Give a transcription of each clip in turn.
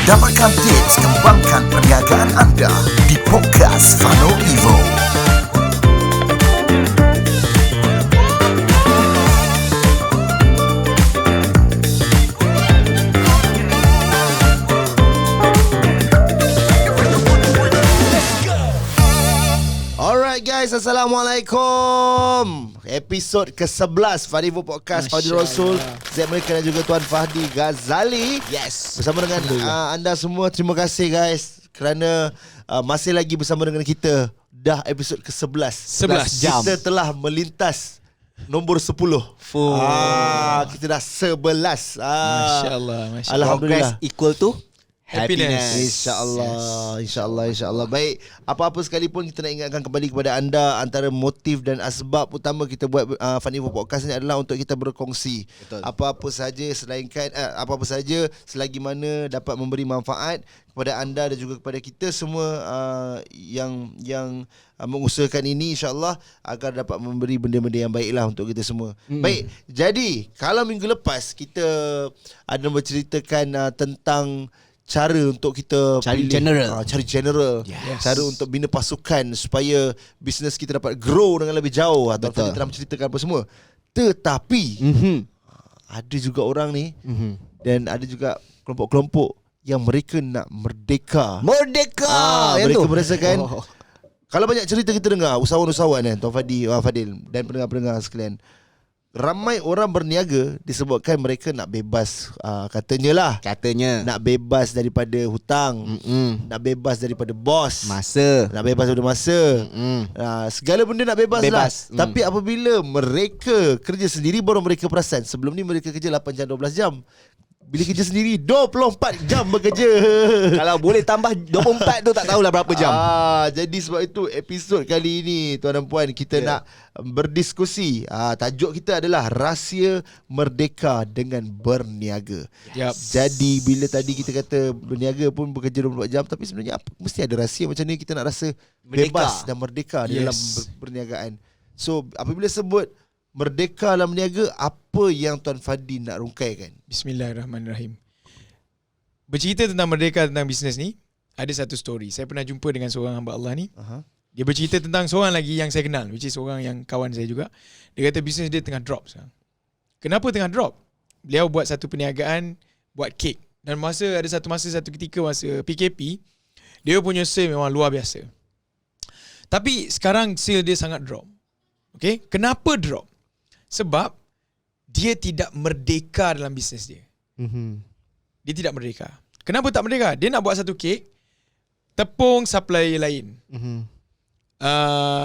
Dapatkan tips kembangkan perniagaan anda di podcast Fano Evo. Alright guys, Assalamualaikum. Episod ke-11 Fadivo Podcast, Fadil Rasul, Zaid Mereka dan juga Tuan Fahdi Ghazali. Yes. Bersama dengan anda semua. Terima kasih guys kerana masih lagi bersama dengan kita. Dah episod ke-11. 11 jam. Kita telah melintas nombor 10. Kita dah 11. Masya Allah. Alhamdulillah. Progress equal to happiness. InsyaAllah. Baik, apa-apa sekalipun kita nak ingatkan kembali kepada anda, antara motif dan asbab utama kita buat Fanivo Podcast ni adalah untuk kita berkongsi. Betul. Apa-apa saja selagi mana dapat memberi manfaat kepada anda dan juga kepada kita semua yang mengusahakan ini, insyaAllah agar dapat memberi benda-benda yang baiklah untuk kita semua. Baik, jadi kalau minggu lepas kita ada berceritakan tentang cara untuk kita Cari pilih, general. cari general. Yes. Cara untuk bina pasukan supaya bisnes kita dapat grow dengan lebih jauh. Atau kita telah menceritakan apa semua. Tetapi ada juga orang ni dan ada juga kelompok-kelompok yang mereka nak merdeka. Mereka merasakan kalau banyak cerita kita dengar, usahawan-usahawan kan, Tuan Fadil dan pendengar-pendengar sekalian, ramai orang berniaga disebabkan mereka nak bebas, katanya nak bebas daripada hutang, nak bebas daripada bos, nak bebas daripada masa, segala benda nak bebas. Lah. Tapi apabila mereka kerja sendiri baru mereka perasan sebelum ni mereka kerja 8 jam 12 jam. Bila kerja sendiri 24 jam bekerja. Kalau boleh tambah 24 tu tak tahulah berapa jam. Jadi sebab itu episod kali ini tuan dan puan kita nak berdiskusi. Tajuk kita adalah rahsia merdeka dengan berniaga. Jadi bila tadi kita kata berniaga pun bekerja 24 jam, tapi sebenarnya mesti ada rahsia macam ni kita nak rasa bebas dan merdeka dalam perniagaan. So apabila sebut merdeka dalam berniaga, apa yang Tuan Fadi nak rungkaikan? Bismillahirrahmanirrahim. Bercerita tentang merdeka tentang bisnes ni, ada satu story. Saya pernah jumpa dengan seorang hamba Allah ni. Dia bercerita tentang seorang lagi yang saya kenal, which is seorang yang kawan saya juga. Dia kata bisnes dia tengah drop sekarang. Kenapa tengah drop? Beliau buat satu perniagaan, buat kek. Dan ada satu ketika masa PKP, dia punya sale memang luar biasa. Tapi sekarang sale dia sangat drop. Okay? Kenapa drop? Sebab dia tidak merdeka dalam bisnes dia. Dia tidak merdeka. Kenapa tak merdeka? Dia nak buat satu kek, tepung supplier lain.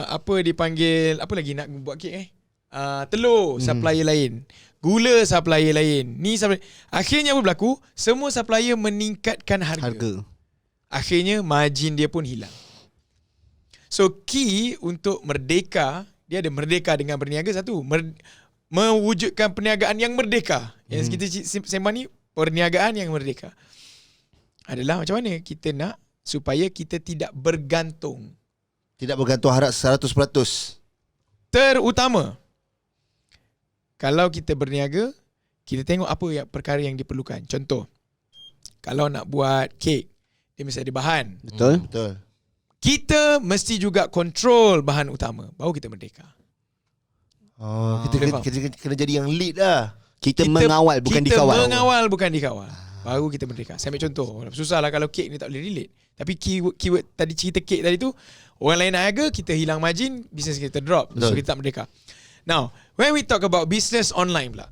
Apa dipanggil, apa lagi nak buat kek telur supplier lain, gula supplier lain. Ni supplier. Akhirnya apa berlaku? Semua supplier meningkatkan harga. Akhirnya margin dia pun hilang. So key untuk merdeka, dia ada merdeka dengan berniaga satu. Mewujudkan perniagaan yang merdeka. Yang kita sembang ni, perniagaan yang merdeka adalah macam mana kita nak supaya kita tidak bergantung. Tidak bergantung harap 100%. Terutama kalau kita berniaga, kita tengok apa yang perkara yang diperlukan. Contoh, kalau nak buat kek, dia mesti ada bahan. Betul. Kita mesti juga kontrol bahan utama, baru kita merdeka. Kita kena jadi yang lead lah. Kita mengawal bukan dikawal. Kita mengawal bukan dikawal. Baru kita merdeka. Saya ambil contoh. Susah lah kalau kek ni tak boleh relate. Tapi keyword tadi, cerita kek tadi tu, orang lain nak harga, kita hilang margin, bisnes kita drop. So kita tak merdeka. Now, when we talk about business online pula.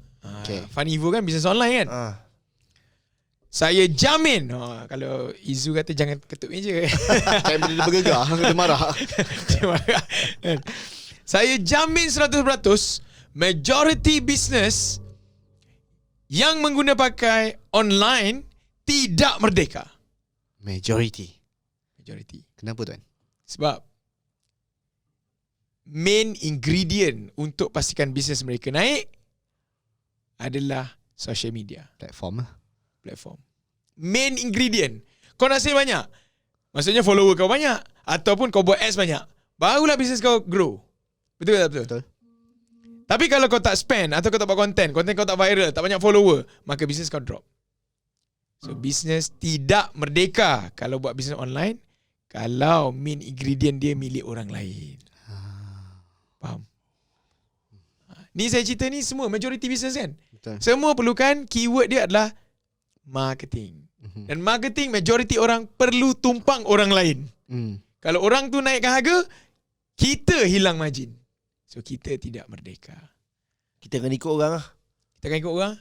Fanivo kan business online kan? Saya jamin, kalau Izu kata jangan ketuk meja. Kan bila dia bergegar, dia marah. Saya jamin 100% majority business yang mengguna pakai online tidak merdeka. Majority. Kenapa tuan? Sebab main ingredient untuk pastikan bisnes mereka naik adalah social media. Platform. Main ingredient. Kau nak sale banyak, maksudnya follower kau banyak, ataupun kau buat ads banyak, barulah bisnes kau grow. Betul tak? Betul. Tapi kalau kau tak spend atau kau tak buat konten kau tak viral, tak banyak follower, maka bisnes kau drop. So business tidak merdeka kalau buat business online kalau main ingredient dia milik orang lain. Faham? Ni saya cerita ni semua majority business kan. Betul. Semua perlukan keyword dia adalah marketing. Dan marketing majority orang perlu tumpang orang lain. Kalau orang tu naikkan harga, kita hilang margin. So kita tidak merdeka. Kita akan ikut orang lah. Kita akan ikut orang.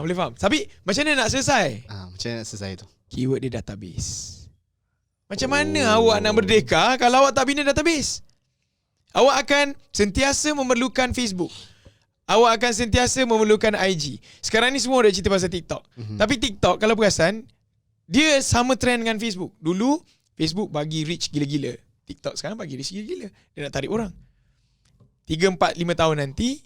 Boleh faham? Tapi macam mana nak selesai? Macam mana nak selesai tu? Keyword dia database. Macam mana awak nak merdeka kalau awak tak bina database? Awak akan sentiasa memerlukan Facebook. Awak akan sentiasa memerlukan IG. Sekarang ni semua dah cerita pasal TikTok. Tapi TikTok kalau perasan, dia sama trend dengan Facebook. Dulu Facebook bagi reach gila-gila. TikTok sekarang bagi reach gila-gila. Dia nak tarik orang. 3, 4, 5 tahun nanti,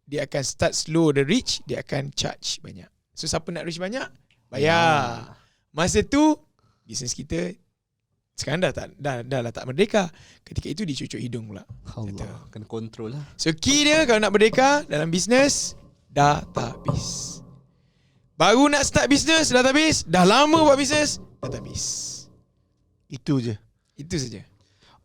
dia akan start slow the reach, dia akan charge banyak. So siapa nak reach banyak, bayar. Masa tu bisnes kita sekarang dah tak merdeka. Ketika itu dicucuk hidung pula. Allah, kena kontrol lah. So key dia kalau nak merdeka dalam bisnes, database. Baru nak start bisnes, database. Dah lama buat bisnes, database. Itu je. Itu saja.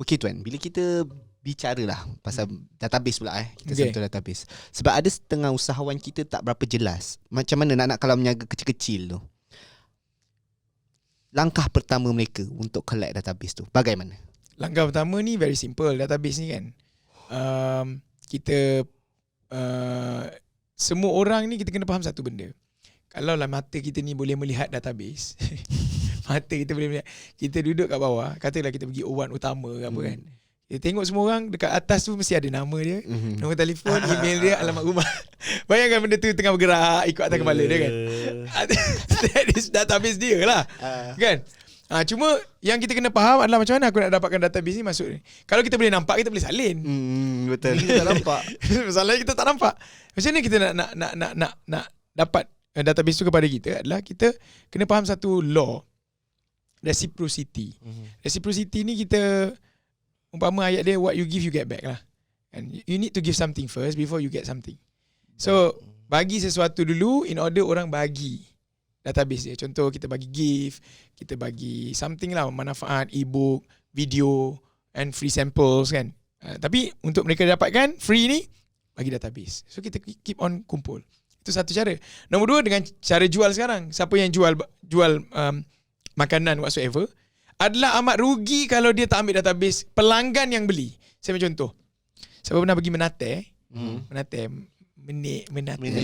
Okey tuan, bila kita bicara lah pasal database pula kita Okay. sentuh database. Sebab ada setengah usahawan kita tak berapa jelas macam mana nak kalau meniaga kecil-kecil tu. Langkah pertama mereka untuk collect database tu bagaimana? Langkah pertama ni very simple. Database ni kan, kita semua orang ni kita kena faham satu benda. Kalau lah mata kita ni boleh melihat database, mata kita boleh melihat, kita duduk kat bawah, katalah kita pergi O1 utama ke apa kan, kita tengok semua orang dekat atas tu mesti ada nama dia, nombor telefon, email dia, alamat rumah. Bayangkan benda tu tengah bergerak ikut atas kepala dia kan. That is database dia lah. Kan? Cuma yang kita kena faham adalah macam mana aku nak dapatkan database ni masuk ni. Kalau kita boleh nampak, kita boleh salin. Betul. Kita tak nampak. Masalahnya kita tak nampak. Macam mana kita nak dapat database tu kepada kita adalah kita kena faham satu law, reciprocity. Reciprocity ni kita umpama ayat dia, what you give you get back lah. And you need to give something first before you get something. So bagi sesuatu dulu in order orang bagi database dia. Contoh kita bagi gift, kita bagi something lah, manfaat, e-book, video and free samples kan. Tapi untuk mereka dapatkan free ni, bagi database. So kita keep on kumpul. Itu satu cara. Nombor dua, dengan cara jual sekarang. Siapa yang jual makanan whatsoever, adalah amat rugi kalau dia tak ambil database pelanggan yang beli. Saya ambil contoh. Siapa pernah pergi Menate? Menate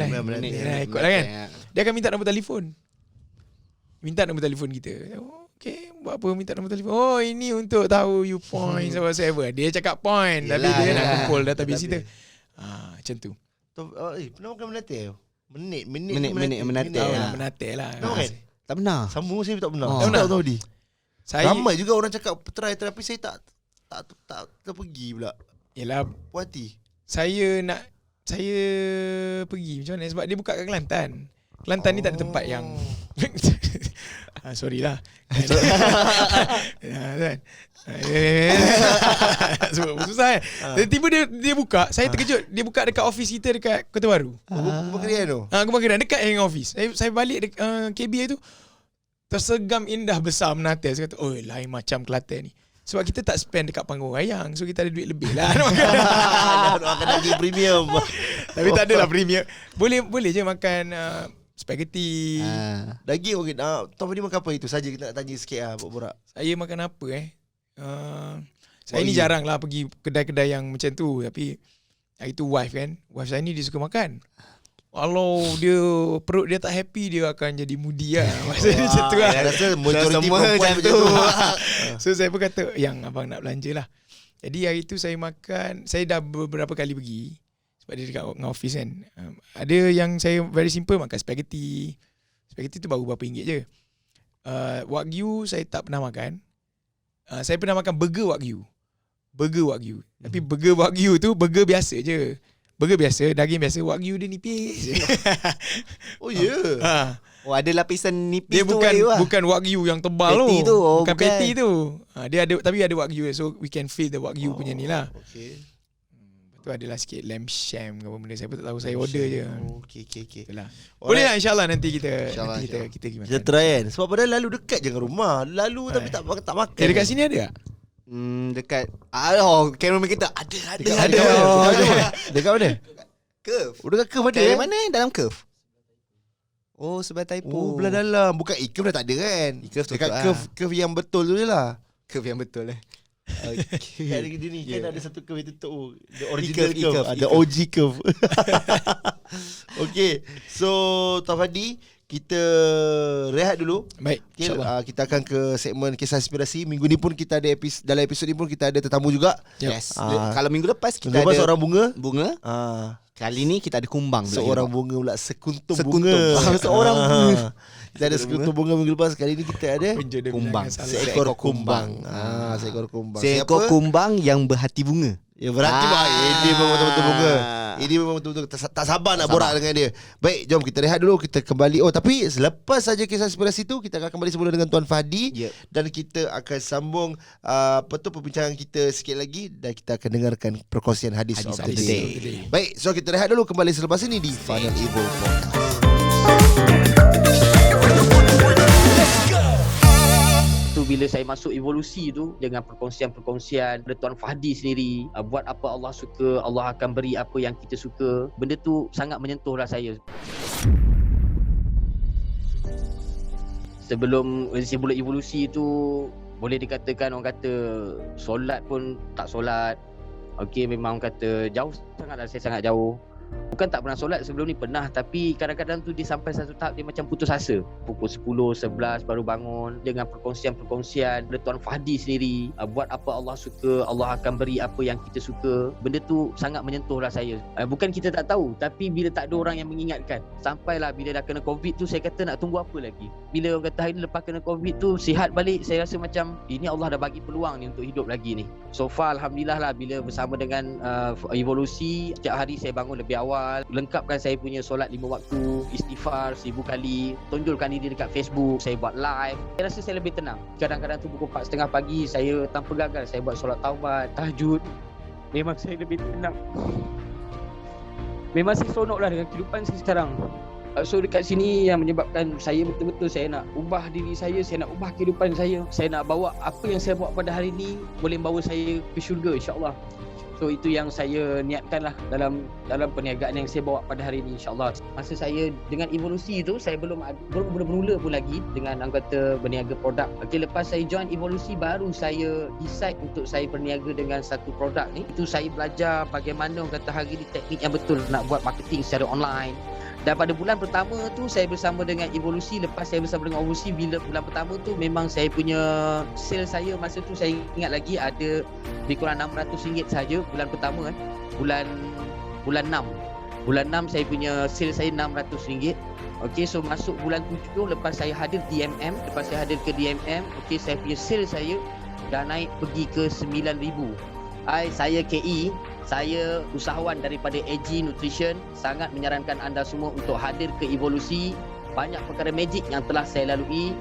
lah. Ikutlah kan. Dia akan minta nombor telefon. Minta nombor telefon kita. Okay, buat apa minta nombor telefon? Oh, ini untuk tahu you points whatsoever. Dia cakap point, tapi dia nak kumpul database kita. Macam tu. Pernah makan Menate? Menate Menate. Menate lah. Tak pernah. Sama saya tak pernah. Oh. Tak tahu di. Saya, Ramai juga orang cakap try tapi saya tak pergi pula. Yalah, Puas hati. saya pergi macam mana sebab dia buka kat Kelantan. Kelantan ni tak ada tempat yang sorry lah. Kan? Sebab susah kan. Tiba-tiba dia buka, saya terkejut. Dia buka dekat office kita dekat Kota Baru. Pembekerian tu. Kemungkinan dekat yang office. Saya balik KBA tu, tersegam indah besar Menate. Saya kata, oh lain macam Kelantan ni. Sebab kita tak spend dekat panggung wayang, so kita ada duit lebih lah. Nak makan daging premium. Tapi tak adalah premium. Boleh je makan spaghetti. Daging okey. Top ni makan apa itu saja kita nak tanya sikit lah borak. Saya makan apa saya ni jarang lah pergi kedai-kedai yang macam tu. Tapi itu wife kan, wife saya ni dia suka makan. Kalau dia perut dia tak happy, dia akan jadi moody lah. Maksudnya macam tu lah. Saya rasa majoriti perempuan macam tu. So saya pun kata, yang abang nak belanja lah. Jadi hari tu saya makan, saya dah beberapa kali pergi. Sebab dia dekat dengan office kan. Ada yang saya very simple makan spaghetti. Spaghetti tu baru berapa ringgit je. Wagyu saya tak pernah makan. Saya pernah makan burger Wagyu. Tapi burger Wagyu tu burger biasa je. Burger biasa, daging biasa, Wagyu dia nipis. Oh ya. Oh, ada lapisan nipis Dia tu. bukan Wagyu yang tebal Patty tu. tu, oh, bukan bukan. patty tu. Dia ada, tapi ada Wagyu, so we can feel the Wagyu punya ni lah. Okey. tu adalah sikit lamb sham ke apa benda. Saya pun tak tahu, saya order je. Okay. Itulah. Boleh lah insyaAllah nanti kita InsyaAllah, kita pergi makan. Kita try kan. Sebab padahal lalu dekat je dengan rumah. Lalu tapi tak makan. Dekat sini ada tak? Dekat cameraman kita ada. Dekat mana? Curve. Dekat curve ada Dari mana? Dalam curve. Oh, sebelah typo. Oh, belah dalam. Bukan curve dah tak ada kan? Curve Dekat tutup curve yang betul tu je lah. Curve yang betul Okay. Kan dia ni kan ada satu curve yang tutup. The E-curve, original curve. E-curve, Ada E-curve. OG curve. Okay. So Tuan Fadi, kita rehat dulu. Baik, Okay, insyaAllah. kita akan ke segmen kisah inspirasi. Minggu ni pun kita ada dalam episod ni pun kita ada tetamu juga. Yes. Ah. Kalau minggu lepas kita Lepas ada seorang bunga. bunga. Kali ni kita ada kumbang pula. Seorang bunga pula. Sekuntum Sekuntum. bunga. Seorang bunga. Kita ada sekuntum bunga minggu lepas. Kali ni kita ada Punca dia kumbang. bilang salah. seekor kumbang. Seekor kumbang. Seekor Siapa? kumbang yang berhati bunga. Ya berhati bang. Ini memang betul-betul bunga. Ini memang betul-betul tak sabar nak borak dengan dia. Baik, jom kita rehat dulu. Kita kembali. Oh, tapi selepas saja kisah inspirasi tu, kita akan kembali semula dengan Tuan Fadi. Yep. Dan kita akan sambung perbincangan kita sikit lagi. Dan kita akan dengarkan perkongsian hadis of the day. Baik, so kita rehat dulu, kembali selepas ini di Final Evil Podcast. Tu bila saya masuk evolusi tu dengan perkongsian-perkongsian dari Tuan Fahdi sendiri, buat apa Allah suka, Allah akan beri apa yang kita suka. Benda tu sangat menyentuhlah saya. Sebelum evolusi tu, boleh dikatakan orang kata solat pun tak solat. Okey, memang orang kata jauh sangatlah, saya sangat jauh. Bukan tak pernah solat sebelum ni, pernah. Tapi kadang-kadang tu dia sampai satu tahap dia macam putus asa. Pukul 10, 11 baru bangun. Dengan perkongsian-perkongsian dari Tuan Fahdi sendiri, buat apa Allah suka, Allah akan beri apa yang kita suka. Benda tu sangat menyentuhlah saya. Bukan kita tak tahu, tapi bila tak ada orang yang mengingatkan. Sampailah bila dah kena COVID tu, saya kata nak tunggu apa lagi. Bila orang kata hari ni lepas kena COVID tu sihat balik, saya rasa macam ini Allah dah bagi peluang ni untuk hidup lagi ni. So far Alhamdulillah lah, bila bersama dengan evolusi, setiap hari saya bangun lebih awal, lengkapkan saya punya solat 5 waktu, istighfar 1000 kali, tonjolkan diri dekat Facebook, saya buat live. Saya rasa saya lebih tenang. Kadang-kadang tu pukul 4.30 pagi saya tanpa gagal saya buat solat taubat, tahajud. Memang saya lebih tenang. Memang saya seronoklah dengan kehidupan saya sekarang. So dekat sini yang menyebabkan saya betul-betul saya nak ubah diri saya nak ubah kehidupan saya nak bawa apa yang saya buat pada hari ini boleh bawa saya ke syurga insya-Allah. So itu yang saya niatkanlah dalam perniagaan yang saya bawa pada hari ini insya-Allah. Masa saya dengan evolusi itu saya belum bermula pun lagi dengan anggota berniaga produk. Okey, lepas saya join evolusi baru saya decide untuk saya berniaga dengan satu produk ni. Itu saya belajar bagaimana orang kata hari ni teknik yang betul nak buat marketing secara online. Dan pada bulan pertama tu saya bersama dengan evolusi, lepas saya bersama dengan evolusi, bila bulan pertama tu memang saya punya sale saya masa tu saya ingat lagi ada lebih kurang RM600 saja bulan pertama bulan 6 saya punya sale saya RM600. Okey, so masuk bulan 7 lepas saya hadir DMM, lepas saya hadir ke DMM, okey, saya punya sale saya dah naik pergi ke 9,000. Saya KE, saya usahawan daripada AG Nutrition, sangat menyarankan anda semua untuk hadir ke evolusi. Banyak perkara magic yang telah saya lalui,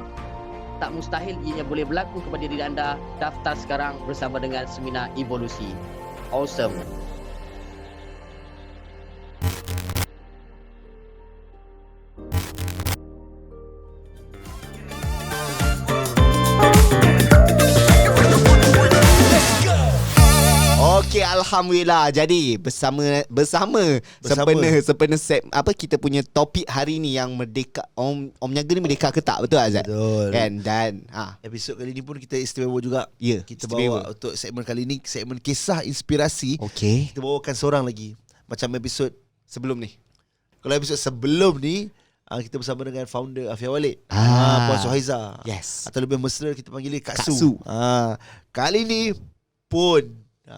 tak mustahil ianya boleh berlaku kepada diri anda. Daftar sekarang bersama dengan seminar evolusi. Awesome. Okey, alhamdulillah. Jadi bersama sempena set kita punya topik hari ni yang merdeka. Om Niaga ni merdeka ke tak, betul Azad? Betul. Kan, dan episod kali ni pun kita istimewa juga. Ya, Kita istimewa. bawa untuk segmen kali ni, segmen kisah inspirasi. Okey. Kita bawakan seorang lagi. Macam episod Sebelum ni. Kalau episod sebelum ni, kita bersama dengan founder Afia Walid, Puan Suhaiza. Yes. Atau lebih mesra kita panggil dia Kak Kak Su. Su. Kali ni pun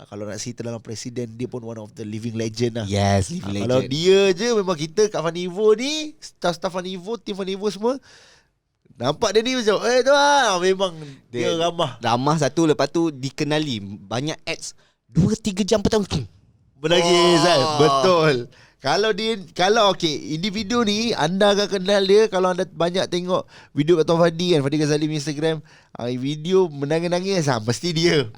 kalau nak cerita dalam presiden, dia pun one of the living legend lah. Yes, living legend. Kalau dia je, memang kita kat Fanivo ni, staff Fanivo, tim Fanivo semua, nampak dia ni macam tu lah. Memang dia ramah. Ramah satu, lepas tu dikenali banyak ads 2-3 jam petang. Menangis kan. Betul. Kalau individu ni anda akan kenal dia kalau anda banyak tengok video Tuan Fadi kan, Fadi Ghazali Instagram, video menangis-nangis mesti dia.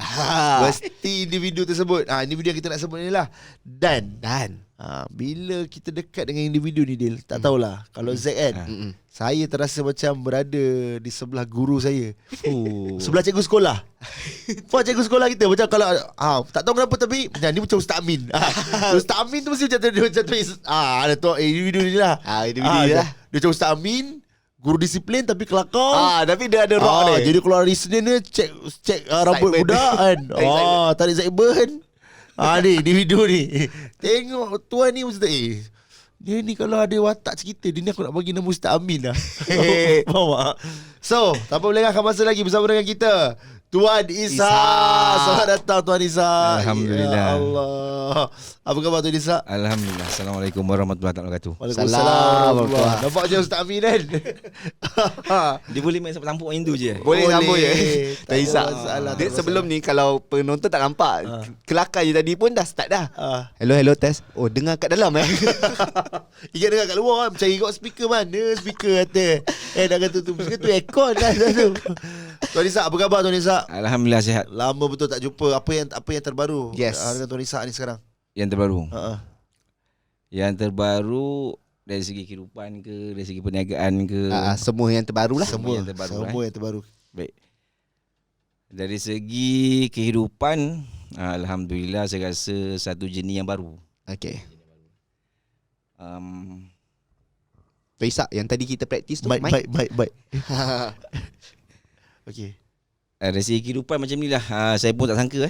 Mesti individu tersebut. Individu yang kita nak sebut ni lah. Dan bila kita dekat dengan individu ni Dil, tak tahulah kalau Zack kan, saya terasa macam berada di sebelah guru saya. Sebelah cikgu sekolah. Cikgu sekolah kita macam kalau tak tahu kenapa tapi macam ni macam Ustaz Amin. Ustaz Amin tu mesti macam tu. Ada tu individu ni lah. Individu ni lah. Dia macam Ustaz Amin, guru disiplin tapi kelakar. Tapi dia ada rock dia. Jadi kalau hari Senin ni cek rambut budak kan. Tarik Zaidburn. Ni individu ni. Tengok tuan ni mesti dia ni kalau ada watak cerita dia ni aku nak bagi nama Ustaz Amin lah. Faham tak? So, tanpa melengahkan masa lagi bersama dengan kita Tuan Isa. Selamat datang Tuan Isa. Alhamdulillah. Ya Allah. Apa khabar Tuan Isa? Alhamdulillah. Assalamualaikum warahmatullahi wabarakatuh. Waalaikumsalam. Nampak je Ustaz Amin kan? Dia boleh main sampai tampuk macam tu je. Boleh sambung je. Tak ada risau. masalah, Dia tak sebelum ni kalau penonton tak nampak, kelakar je tadi pun dah start dah. Hello test. Oh, dengar kat dalam Ingat dengar kat luar kan. Cari kat speaker mana. Speaker kata dah kata tu. Speaker tu aircon lah tu. Tuan Isa, apa khabar Tuan Isa? Alhamdulillah sihat. Lama betul tak jumpa. Apa yang terbaru Yes. dengan Tuan Isa ni sekarang? Yang terbaru. Yang terbaru dari segi kehidupan ke, dari segi perniagaan ke. Semua yang terbaru lah. Semua yang terbaru. Semua yang terbaru. Baik. Dari segi kehidupan, alhamdulillah saya rasa satu jenis yang baru. Okay. Tuan Isa, yang tadi kita praktis tu Baik. Okay. Dari segi kehidupan macam ni lah. Saya pun tak sangka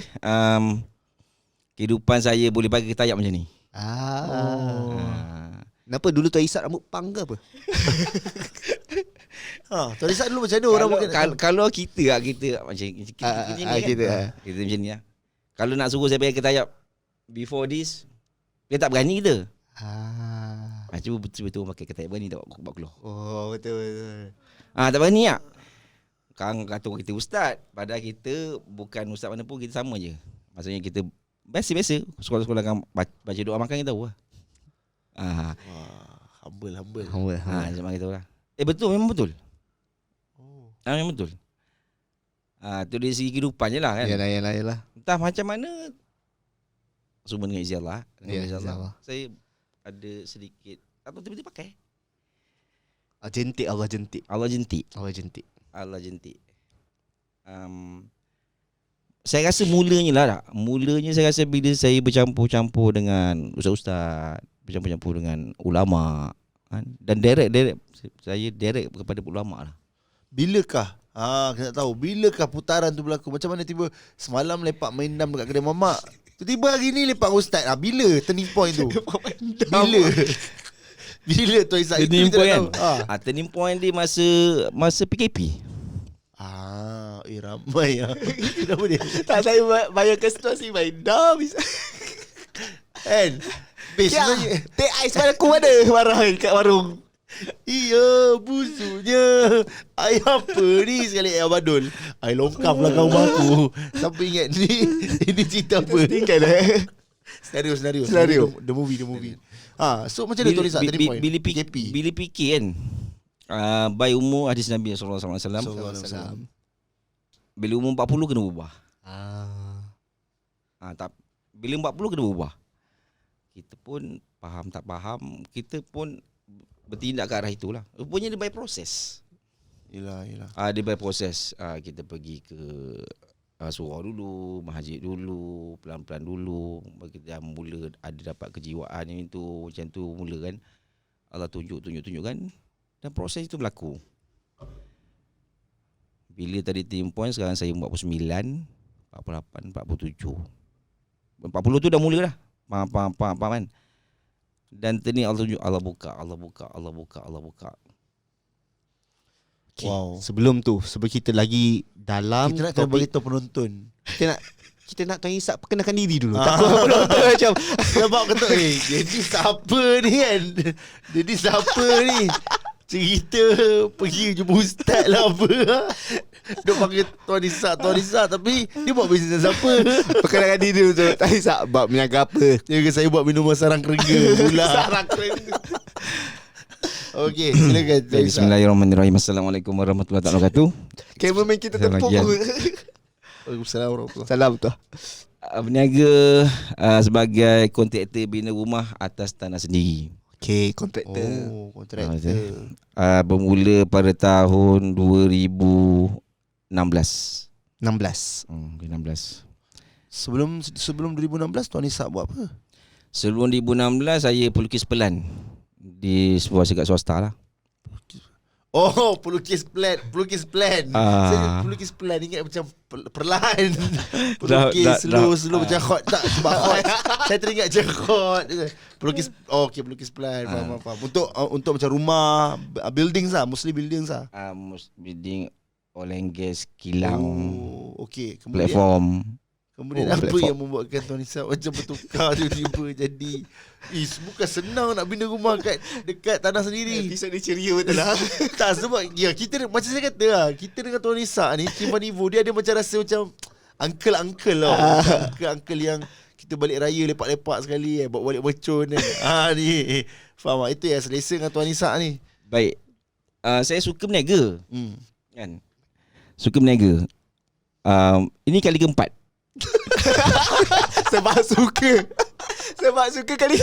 kehidupan saya boleh bagi ketayak macam ni. Kenapa dulu Tuan Isa rambut pang ke apa? Tuan Isa dulu macam mana orang mungkin Kalau kita macam kita ni kan. Kita macam ni lah. Kalau nak suruh saya pakai ketayak before this, dia tak berani kita. Cuba betul-betul pakai ketayak berani tak buat keluar. Oh, betul. Tak berani tak? Kang kata kita ustaz, padahal kita bukan ustaz mana pun, kita sama je. Maksudnya kita biasa-biasa sekolah-sekolah kan baca doa makan kita tahu lah. Humble. Macam kita lah. Betul, memang betul. Memang betul. Tu dari segi kehidupan je lah kan. Yalah. Entah macam mana, semua dengan izin Allah. Allah. Saya ada sedikit atau tiba-tiba pakai. Allah jentik. Allah jentik. Saya rasa mulanya saya rasa bila saya bercampur-campur dengan ustaz-ustaz, bercampur-campur dengan ulama kan, dan direct saya direct kepada ulama lah. Bilakah kita nak tahu bilakah putaran tu berlaku? Macam mana tiba semalam lepak main dam dekat kedai mamak, tiba-tiba hari ni lepak ustaz. Bila turning point tu? Bila Tuan Isa turning point kan? Turning point dia masa PKP. Ramai kenapa dia? Tak, saya bayangkan situasi main dah bisa. Kan? Sebenarnya teh ais mana aku ada marah kat warung. Iya, busunya. Ai apa ni sekali ai abadul. Ai longkap lah kau aku. Siapa ingat ni? Ini cerita apa? Tinggal Senario. The movie. So macam mana Tuan Isa tadi point? Bila fikir kan, by umur hadis Nabi sallallahu alaihi wasallam. Bila umur 40 kena berubah. Bila 40 kena berubah. Kita pun faham tak faham, kita pun bertindak ke arah itulah. Rupanya dia by proses. Yelah. Dia by proses. Kita pergi ke surau dulu, masjid dulu, pelan-pelan dulu. Kita mula ada dapat kejiwaan yang itu, macam tu mula kan. Allah tunjuk kan. Dan proses itu berlaku. Bila tadi turning point, sekarang saya 49, 48, 47. 40 tu dah mula dah. Faham kan? Dan turning Allah tunjuk, Allah buka. Okay. Wow. Sebelum kita lagi dalam, kita nak kena beritahu penonton. Kita nak Tuan Isa perkenalkan diri dulu. Takut penonton macam sebab kata jadi siapa ni kan? Jadi siapa ni? cerita pergi jumpa ustaz lah apa. Dia panggil Tuan Isak tapi dia buat bisnes apa? Perkenalkan diri dulu tu. Tak kisah bab meniaga apa. Dia kata saya buat minuman sarang kerengga pula. Sarang kerengga. Okey, silakan Tuan Isak. Bismillahirrahmanirrahim. Assalamualaikum warahmatullahi wabarakatuh. Cameraman kita Selamat tepuk. pagi. Waalaikumsalam warahmatullahi. Salam tu. Berniaga sebagai kontraktor bina rumah atas tanah sendiri. Okay, kontraktor. Oh, kontraktor. Bermula pada tahun 2016. 16. 16. Sebelum 2016 Tuan Isak buat apa? Sebelum 2016 saya pelukis pelan di sebuah syarikat swasta lah. Oh, pelukis plan. Saya pelukis plan ingat macam perlahan. Pelukis slow macam hot tak sebab hot. Saya teringat macam hot. Pelukis pelukis plan. Faham. Untuk macam rumah, buildings lah, mostly buildings lah. Building oil and gas, kilang, okey. platform. Kemudian apa yang membuatkan Tuan Isak macam bertukar tiba-tiba jadi bukan senang nak bina rumah dekat tanah sendiri. Episod ni ceria betul lah. Tak sebab kita macam saya kata lah, kita dengan Tuan Isak ni Tim Manivo dia ada macam rasa macam uncle lah. Uncle yang kita balik raya lepak-lepak sekali bawa balik mercun kan. Ni faham tak? Itu yang selesa dengan Tuan Isak ni. Baik. Saya suka berniaga. Kan? Suka berniaga. Ini kali keempat. Sebab suka kali.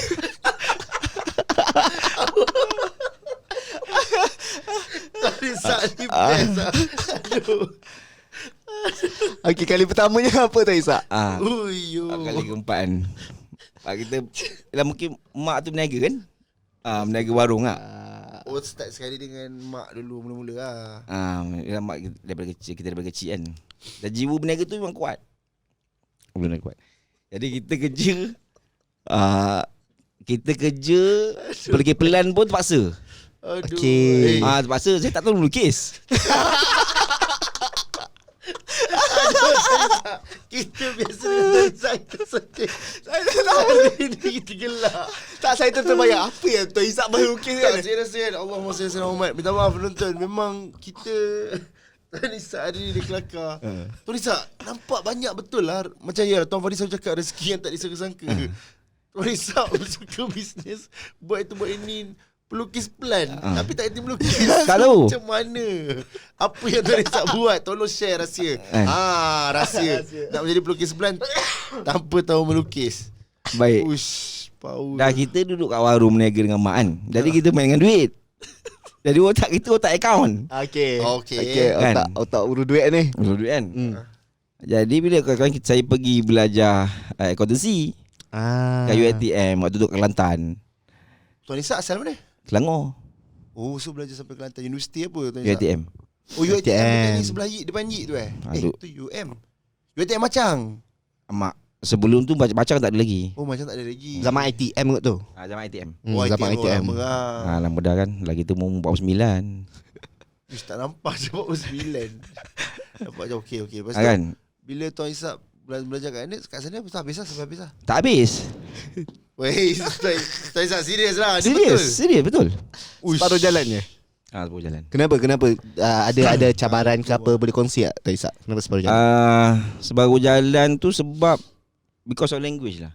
Tuan Isak ni best lah. Aduh. Okey, kali pertamanya apa Tuan Isak? Kali keempat kan. Kita mungkin mak tu berniaga kan. Berniaga warung lah. Oh, start sekali dengan mak dulu mula-mula lah. Mak kita daripada kecil kan. Dan jiwa berniaga tu memang kuat. Boleh kuat. Jadi kita kerja pergi pelan pun terpaksa. Aduh. Okey. Terpaksa saya tak tahu melukis. Kita biasa dengan Tuan Isak sedih. Saya tak tahu. Ini kita gelak. Tak, saya terbayang apa yang Tuan Isak melukis kan. Saya rasa kan Allahumma salli ala Muhammad. Minta maaf penonton. Memang kita Tuan Isak hari ni dia kelakar. Tuan Isak nampak banyak betul lah. Macam ya Tuan Fadis selalu cakap rezeki yang tak disangka-sangka. Tuan Isak suka bisnes, buat itu buat ini, pelukis plan, tapi tak erti melukis. Tak tahu. Macam mana? Apa yang Tuan Isak buat? Tolong share rahsia. Rahsia. Nak menjadi pelukis plan tanpa tahu melukis. Baik. Ush, power. Dah kita duduk kat warung berniaga dengan mak kan. Jadi kita main dengan duit. Jadi otak kita otak akaun. Okey. Kan? Otak urus duit ni. Urus duit kan. Jadi bila kawan-kawan saya pergi belajar accountancy kat UiTM waktu duduk Kelantan, Tuan Isak asal mana? Selangor, Oh, so belajar sampai Kelantan. Universiti apa Tuan Isak? UiTM. Oh, UiTM ni sebelah depan Yik tu tu UM. UiTM Macang. Mak sebelum tu macam tak ada lagi. Oh, macam tak ada lagi. Zaman ITM kot tu. Zaman ITM. Zaman ITM. Lama dah kan. Lagi tu umur 49. Ish, tak nampak je 49. Nampak je okey. Lepas tu Kan? bila Tuan Isak belajar kat sana habis lah sampai habis lah. Tak habis. Weh, Tuan Isak serius lah. Ni Serius betul. Separuh jalannya. Separuh jalan. Kenapa? Ada cabaran ke apa boleh kongsi tak Tuan Isak? Kenapa separuh jalan? Separuh jalan tu sebab because of language lah.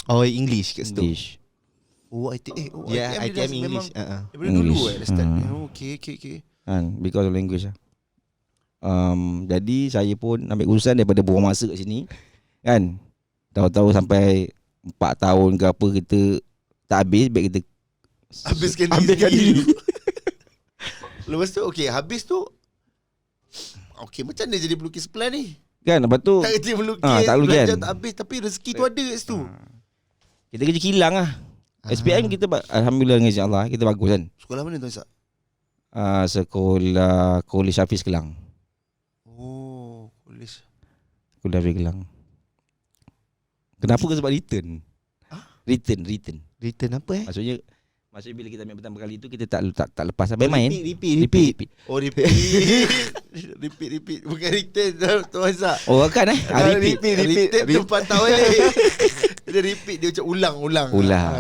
Oh, English kat situ. English. Oh, ITM. ITM English. Daripada dulu dah start. Okey. Kan, because of language lah. Jadi saya pun ambil keputusan daripada buang masa kat sini. Kan? Tahu-tahu sampai 4 tahun ke apa kita tak habis, baik kita habiskan diri. Lepas tu habis tu macam mana jadi pelukis plan ni? kan, lepas tu Tak kerja melukis, tak melukis belajar kan. tak habis, tapi rezeki tu ada kat situ. Kita kerja kilang lah. SPM kita alhamdulillah dengan insya-Allah kita bagus kan. Sekolah mana Tuan Isak? Sekolah College Hafiz Kelang. Oh, college. Sekolah Hafiz Kelang. Kenapa ke sebab return? Return. Return apa Maksudnya bila kita ambil pertama kali tu kita tak lepas sampai main. Repeat. Oh, repeat. repeat. Bukan return Tuan Isak. Oh kan repeat. Repeat tu 4 tahun ni. Dia repeat, dia macam ulang.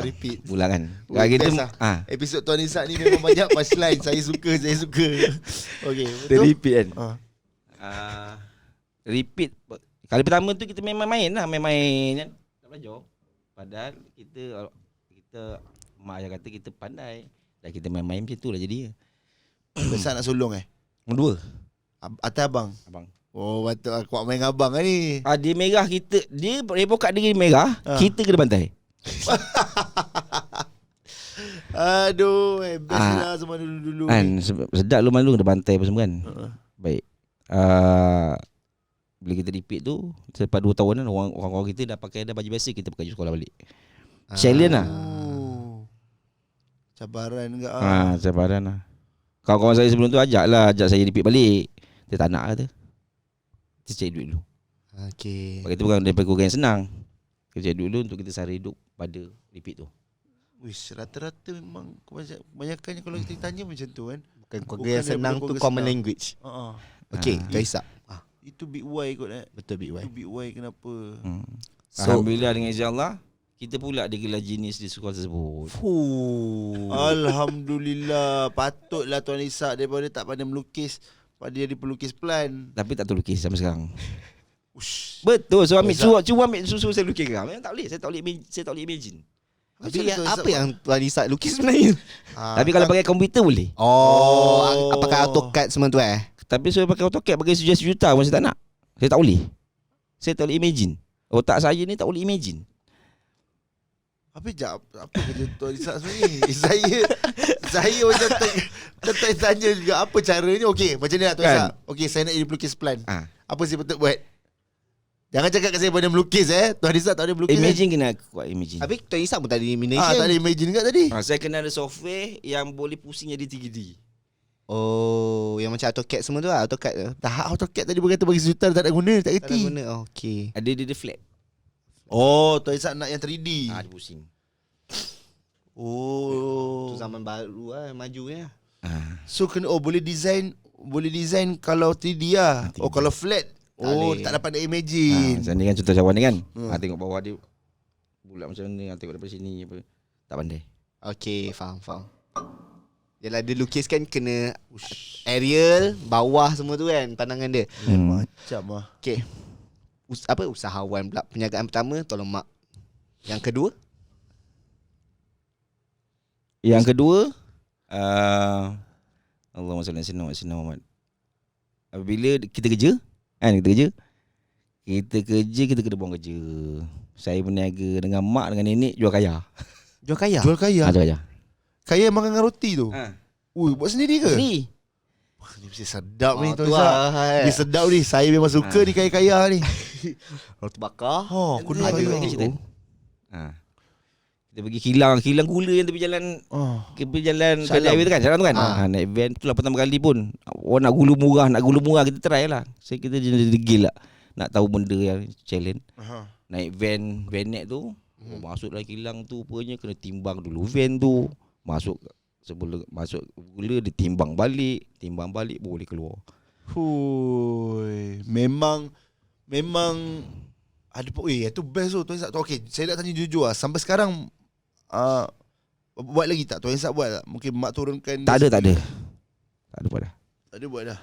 Repeat. Ulang kan. Kita Kita episod Tuan Isak ni memang banyak punchline. Saya suka. Okay, dia betul. repeat kan. Ah. Repeat. Kali pertama tu kita memang main kan. Tak belajar. Padahal kita mak ayah kata kita pandai. Dan kita main-main macam tu lah jadi. Besar nak sulung Dua. Atas abang. Oh patut aku main dengan abang kan ni. Dia merah kita. Dia repokat dia merah. Kita kena bantai. Aduh, best lah semua dulu-dulu Kan sedap lu malu kena bantai apa semua kan. Baik. Bila kita repeat tu selepas 2 tahun kan orang-orang kita dah pakai baju biasa, kita pakai baju sekolah balik. Challenge lah. Cabaran ke Cabaran lah. Kawan-kawan saya sebelum tu ajak saya repeat balik. Dia tak nak kata. Kita cari duit dulu. Okay. Kita bukan daripada kurang yang senang. Kita cari duit dulu untuk kita sara hidup pada repeat tu. Wish, rata-rata memang kebanyakannya kalau kita tanya macam tu kan. Bukan keluarga yang senang tu common language. Okay, Tuan Isak. Itu big Y kot Betul Big Y. Itu big Y kenapa? So, alhamdulillah dengan izin Allah, kita pula digelar jenis di sekolah tersebut. Alhamdulillah. Patutlah Tuan Isak daripada tak pandai melukis, dia pelukis plan. Tapi tak tahu lukis sampai sekarang. Ush. Betul. So cuba ambil susu saya lukis kan. Memang tak boleh. Saya tak boleh imagine. Tapi apa yang Tuan Isak lukis sebenarnya? Tapi kalau pakai komputer boleh. Pakai AutoCAD semua tu Tapi saya pakai AutoCAD bagi sejuta pun saya tak nak. Saya tak boleh. Saya tak boleh imagine. Otak saya ni tak boleh imagine. Apa kerja Tuan Isak sebenarnya? Saya macam tanya juga apa caranya. Okey, macam ni lah Tuan Isak. Okey, saya nak jadi pelukis plan. Apa saya patut buat? Jangan cakap kat saya pandai melukis Tuan Isak tak boleh melukis. Imagine kena kuat imagine. Habis Tuan Isak pun tak ada imagination. Tak ada imagine kat tadi. Saya kena ada software yang boleh pusing jadi 3D. Oh, yang macam AutoCAD semua tu lah. AutoCAD tu. AutoCAD tadi berkata bagi sejuta tak ada guna, tak Tak ada kerti. guna. Okay. Dia flat. Oh, Tuan Isak nak yang 3D. Dia pusing. Oh. Tu zaman baru maju ya. So kena boleh design kalau 3D lah. Kalau flat tak dapat nak imagine. Macam ni kan contoh cawan ni kan. Tengok bawah dia bulat macam ni, tengok daripada sini apa. Tak pandai. Okay, faham. Yalah dia lukis kan kena aerial, bawah semua tu kan pandangan dia. Macam lah. Okay. Usahawan pula. Perniagaan pertama tolong mak. Yang kedua Allahumma salli ala sayyidina Muhammad. Apabila kita kerja kita kena buang kerja. Saya berniaga dengan mak dengan nenek jual kaya. Jual kaya? Jual kaya. Kaya makan dengan roti tu? Buat sendiri ke? Ni Ni mesti sedap ni Tuan Isak. Ni sedap ni. Saya memang suka ni kaya-kaya ni. Roti bakar. Aku ada kat situ. Kita pergi kilang gula yang tepi jalan. Tepi jalan highway tu kan, jalan tu kan. Naik van tu lah pertama kali pun. Orang nak gula murah kita try lah. Kita jadi degil lah. Nak tahu benda yang challenge. Naik vanet tu, masuk dalam kilang tu rupanya kena timbang dulu van tu. Sebelum masuk gula dia timbang balik boleh keluar. Memang ada itu best tu Tuan Isak. Okey, saya nak tanya jujur lah. Sampai sekarang buat lagi tak? Tuan Isak buat tak? Mungkin mak turunkan. Tak ada buat dah.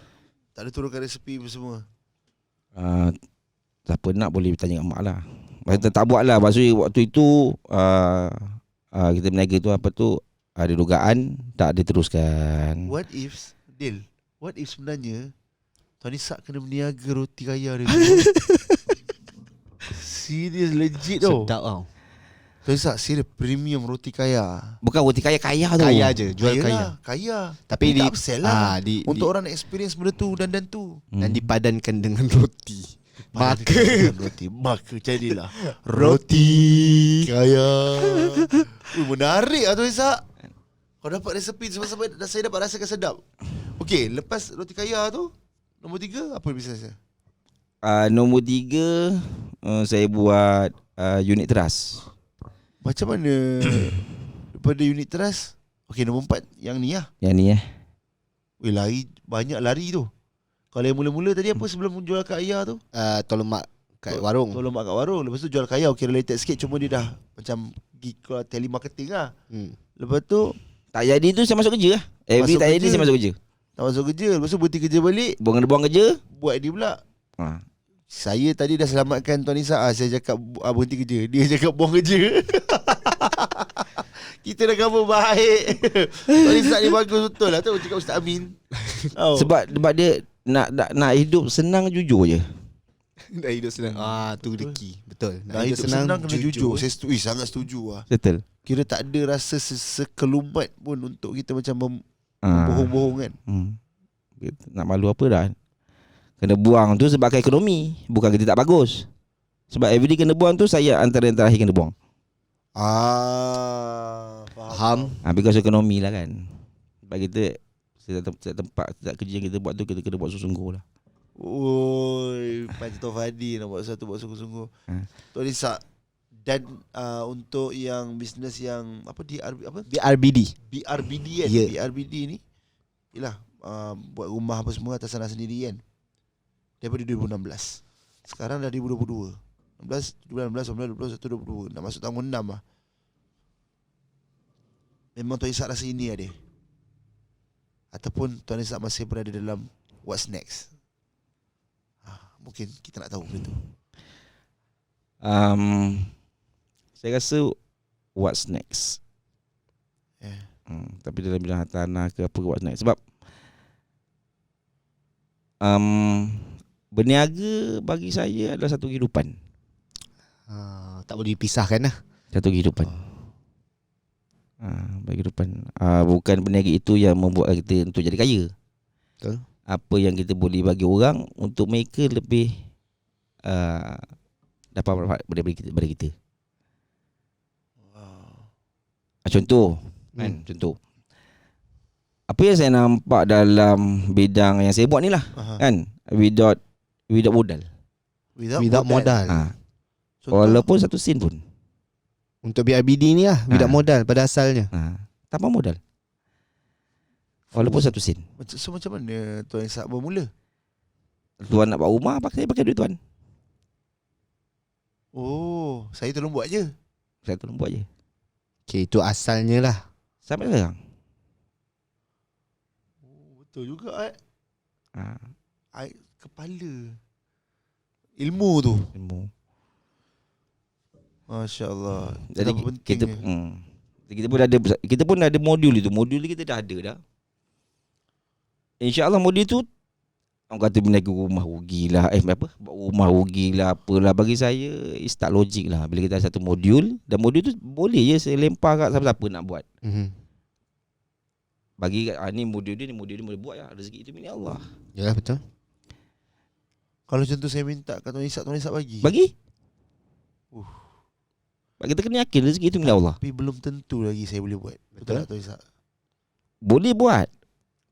Tak ada turunkan resepi semua. Siapa nak boleh bertanya dengan mak lah. Kita tak buat lah. Maksudnya waktu itu kita berniaga tu ada dugaan tak diteruskan. What if sebenarnya Tuan Isak kena berniaga roti kaya dia. Serius legit tau. Sedap tau. Tuan Isak serius premium roti kaya. Bukan roti kaya tu. Kaya je, jual Kaya. Tapi tak upsell lah. Untuk di, orang nak experience benda tu dan tu. Dan dipadankan dengan roti. Maka jadilah roti kaya. Menarik lah Tuan Isak. Kau dapat resepi sebab saya dapat rasakan sedap. Okey, lepas roti kaya tu, nombor 3 apa bisnesnya? Nombor 3 saya buat unit teras. Macam mana daripada unit teras? Okey, nombor 4 yang ni lah. Yang ni Banyak lari tu. Kalau yang mula-mula tadi apa sebelum jual kat ayah tu? Tolong mak Kat warung. Tolong mak kat warung. Lepas tu jual kaya, okay, related sikit. Cuma dia dah macam keluar telemarketing lah. Lepas tu Tak jadi tu saya masuk kerja lah. Every Masuk tak jadi kerja. saya masuk kerja. tak masuk kerja. Lepas tu berhenti kerja balik, Buang kerja. buat ni pula. Ha. Saya tadi dah selamatkan Tuan Isa. Saya cakap berhenti kerja. Dia cakap buang kerja. Kita dah cover baik. Tuan Isa ni bagus betul lah. Tu cakap Ustaz Amin. Sebab dia nak hidup senang jujur je. Dah hidup senang. Tu the key. Betul. Dah hidup senang kena jujur. Saya setuju, sangat setuju lah. Betul. Kira tak ada rasa sekelumat pun untuk kita macam bohong-bohong kan. Nak malu apa dah. Kena buang tu sebab ekonomi. Bukan kita tak bagus. Sebab everyday kena buang tu saya antara yang terakhir kena buang. Faham. Because ekonomi lah kan. Sebab kita setiap tempat, setiap kerja yang kita buat tu kita kena buat sungguh-sungguh lah. Oi, Pak Tok Fadi nak buat satu buat sungguh-sungguh. Tuan Isa, dan untuk yang bisnes yang apa BRBD. BRBD kan. Yeah. BRBD ni ialah buat rumah apa semua atas sana sendiri kan. Daripada 2016. Sekarang dah 2022. 16, 17, 18, 19, 20, 21, 22. Nak masuk tahun 6 lah. Memang Tuan Isa rasa ini ada. Ataupun Tuan Isa masih berada dalam what's next. Mungkin kita nak tahu benda tu. Saya rasa what's next. Yeah. Tapi dalam bidang hartanah ke apa what's next. Sebab berniaga bagi saya adalah satu kehidupan. Tak boleh dipisahkan lah. Satu kehidupan. Bagi kehidupan. Bukan berniaga itu yang membuat kita untuk jadi kaya. Betul. Apa yang kita boleh bagi orang untuk mereka lebih dapat manfaat daripada kita. Contoh kan, contoh. Apa yang saya nampak dalam bidang yang saya buat ni lah, kan, without modal. Without modal. Walaupun satu sen pun. Untuk BRBD ni lah, without modal pada asalnya. Tanpa modal. Walaupun satu sen. So macam mana Tuan Isa bermula? Tuan nak buat rumah, saya pakai duit tuan. Oh, saya tolong buat je. Saya tolong buat je. Okay, itu asalnya lah. Sampai sekarang. Betul juga kepala. Ilmu tu. Ilmu. Masya-Allah. Jadi kita pun ada modul itu. Modul kita dah ada dah. InsyaAllah modul tu orang kata berniaga rumah rugilah. Buat rumah rugilah apalah. Bagi saya it's tak logik lah. Bila kita ada satu modul, dan modul tu boleh je saya lempar kat siapa-siapa nak buat. Bagi ni modul dia, ni modul dia boleh buat lah. Rezeki itu milik Allah. Yalah, betul. Kalau contoh saya minta kat Tuan Isa bagi. Bagi. Kita kena yakin rezeki itu milik Allah. Tapi belum tentu lagi saya boleh buat. Betul tak Tuan Isa? Boleh buat.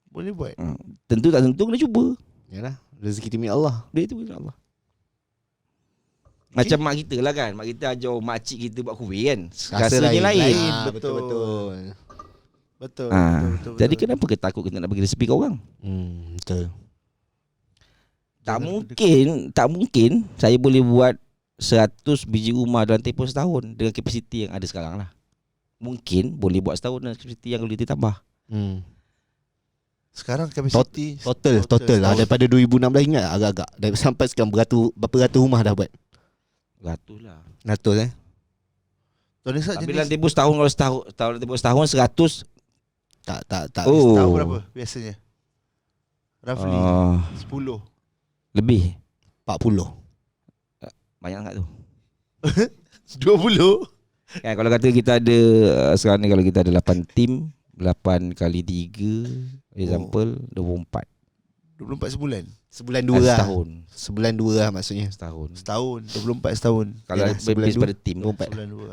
Boleh buat. Tentu tak tentu kena cuba. Yalah, rezeki itu milik Allah. Dia itu milik Allah. Macam mak kita lah kan. Mak kita ajar makcik kita buat kuih kan. Rasanya lain. Betul. Betul. Jadi kenapa kita takut kita nak bagi resepi kat orang? Betul. Tak mungkin saya boleh buat 100 biji rumah dalam tempoh setahun dengan kapasiti yang ada sekarang lah. Mungkin boleh buat setahun dengan kapasiti yang boleh ditambah. Sekarang kapasiti Total lah. Daripada 2016 ingat agak-agak. Sampai sekarang berapa ratus rumah dah buat? Ratus lah. Ratus Tuan Isa Tapi jenis dalam tempoh setahun, kalau tempoh setahun 100. Tak. tahu berapa biasanya? Roughly 10. Lebih. 40. Banyak sangat tu. 20. Kan kalau kata kita ada sekarang ni, kalau kita ada 8 tim, 8 kali 3 example 24 sebulan. Sebulan 2 lah. Setahun. Sebulan 2 lah maksudnya. Setahun. 24 setahun. Kalau base pada tim 24. Sebulan 2.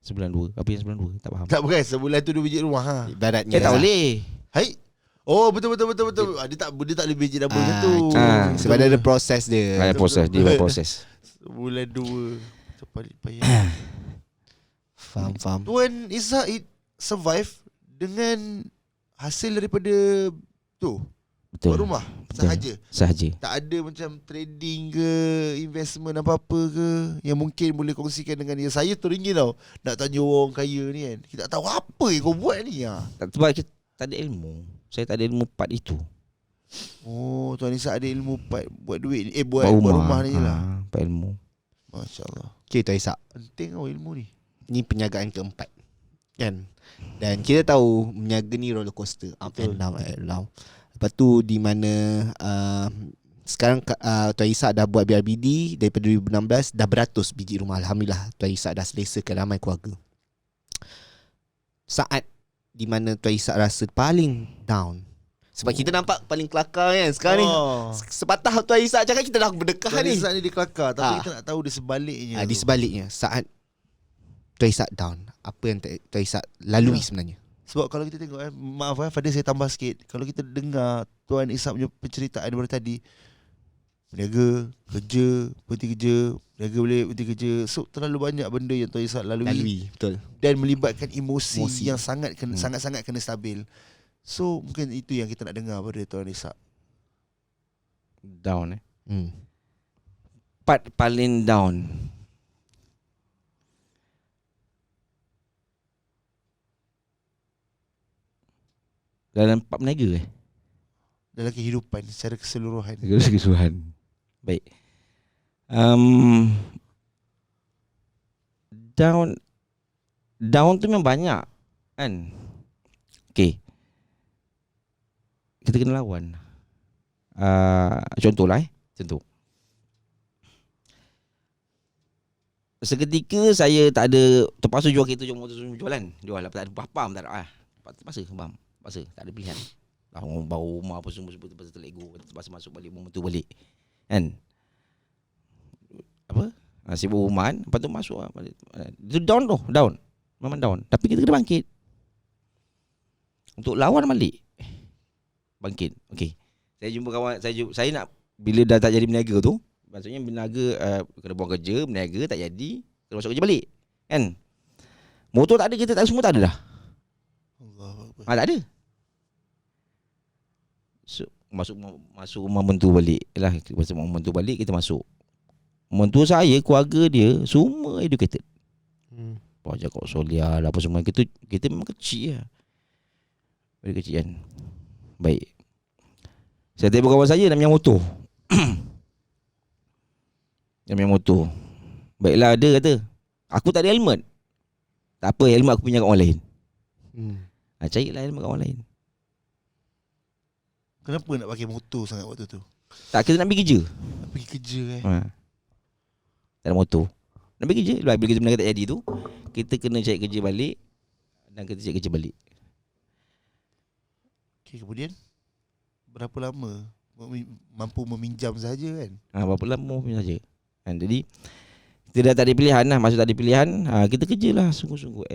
Sebulan 2. Apa yang sebulan 2? Tak faham. Tak bukan sebulan tu 2 biji rumah Ibaratnya Tak boleh. Hai. Oh betul. Dia tak boleh biji double macam tu. Sebab dia ada proses dia. Ada proses, dia buat proses. Sebulan 2. Cepat payah. Faham. Tuan Isa survive dengan hasil daripada tu. Betul. Buat rumah. sahaja. Sahaja. Tak ada macam trading ke, investment apa-apa ke yang mungkin boleh kongsikan dengan dia. Saya teringin tau nak tanya orang kaya ni kan. Kita tak tahu apa yang kau buat ni Sebab kita tak ada ilmu. Saya tak ada ilmu part itu. Oh, Tuan Izzat ada ilmu buat duit ni. Buat rumah ni je lah. Part ilmu. Masya Allah. Okay Tuan Izzat, Penting tau ilmu ni. ni penjagaan keempat kan. Dan kita tahu menjaga ni roller coaster, up and down, up and down. Lepas tu di mana sekarang Tuan Izzat dah buat BRBD daripada 2016, dah beratus biji rumah. Alhamdulillah Tuan Izzat dah selesakan ramai keluarga. Saat di mana Tuan Izzat rasa paling down, sebab kita nampak paling kelakar kan sekarang ni. Sepatah Tuan Izzat cakap kita dah berdekah Tuan ni. Izzat ni dia kelakar. Tapi kita nak tahu dia sebaliknya. Di sebaliknya, saat Tuan Izzat down, apa yang Tuan Izzat lalui sebenarnya? Sebab kalau kita tengok maaf Fadil saya tambah sikit. Kalau kita dengar Tuan Izzat punya penceritaan daripada tadi, berniaga, kerja, berhenti kerja, berniaga balik, berhenti kerja. So terlalu banyak benda yang Tuan Izzat lalui. Betul. Dan melibatkan emosi yang sangat-sangat kena stabil. So mungkin itu yang kita nak dengar pada Tuan Izzat. Down Part paling down. Dalam part berniaga Dalam kehidupan secara keseluruhan. keseluruhan. Baik. Down tu memang banyak kan. Okay, kita kena lawan. Contohlah contoh. Seketika saya tak ada, terpaksa jual kereta, jualan. Jual lah, tak ada apa-apa, tak ada. Terpaksa, tak ada pilihan. Orang bawa rumah apa semua terpaksa terlego, terpaksa masuk balik, membantu balik. Kan? Apa? Sibuk rumah kan, lepas tu masuk lah. Itu down. Memang down. Tapi kita kena bangkit. Untuk lawan balik. Bangkit. Okey. Saya jumpa kawan, saya nak, bila dah tak jadi berniaga tu, maksudnya berniaga, kena buang kerja, berniaga tak jadi, kena masuk kerja balik. Kan? Motor tak ada, kereta tak ada, semua tak ada dah. Tak ada. So, masuk rumah mentu balik lah. Masuk rumah mentu balik, kita masuk. Mentu saya, keluarga dia semua educated. Pajak kau solia lah, apa semua. Kita memang kecil lah. Very kecil kan. Baik. Saya tengok kawan saya namanya motor. Namanya motor. Baiklah, dia kata, aku tak ada helmet. Tak apa, helmet aku punya kat orang lain. Carilah helmet kat orang lain. Kenapa nak pakai motor sangat waktu tu? Tak, kita nak pergi kerja. Nak pergi kerja Tak ada motor. Nak pergi kerja. Bila kita berniaga tak jadi tu, kita kena cari kerja balik. Dan kita cari kerja balik. Okay, kemudian berapa lama mampu meminjam saja kan? Berapa lama pun saja. Jadi kita dah tak ada pilihan lah. Maksud tak ada pilihan, kita kerjalah sungguh-sungguh.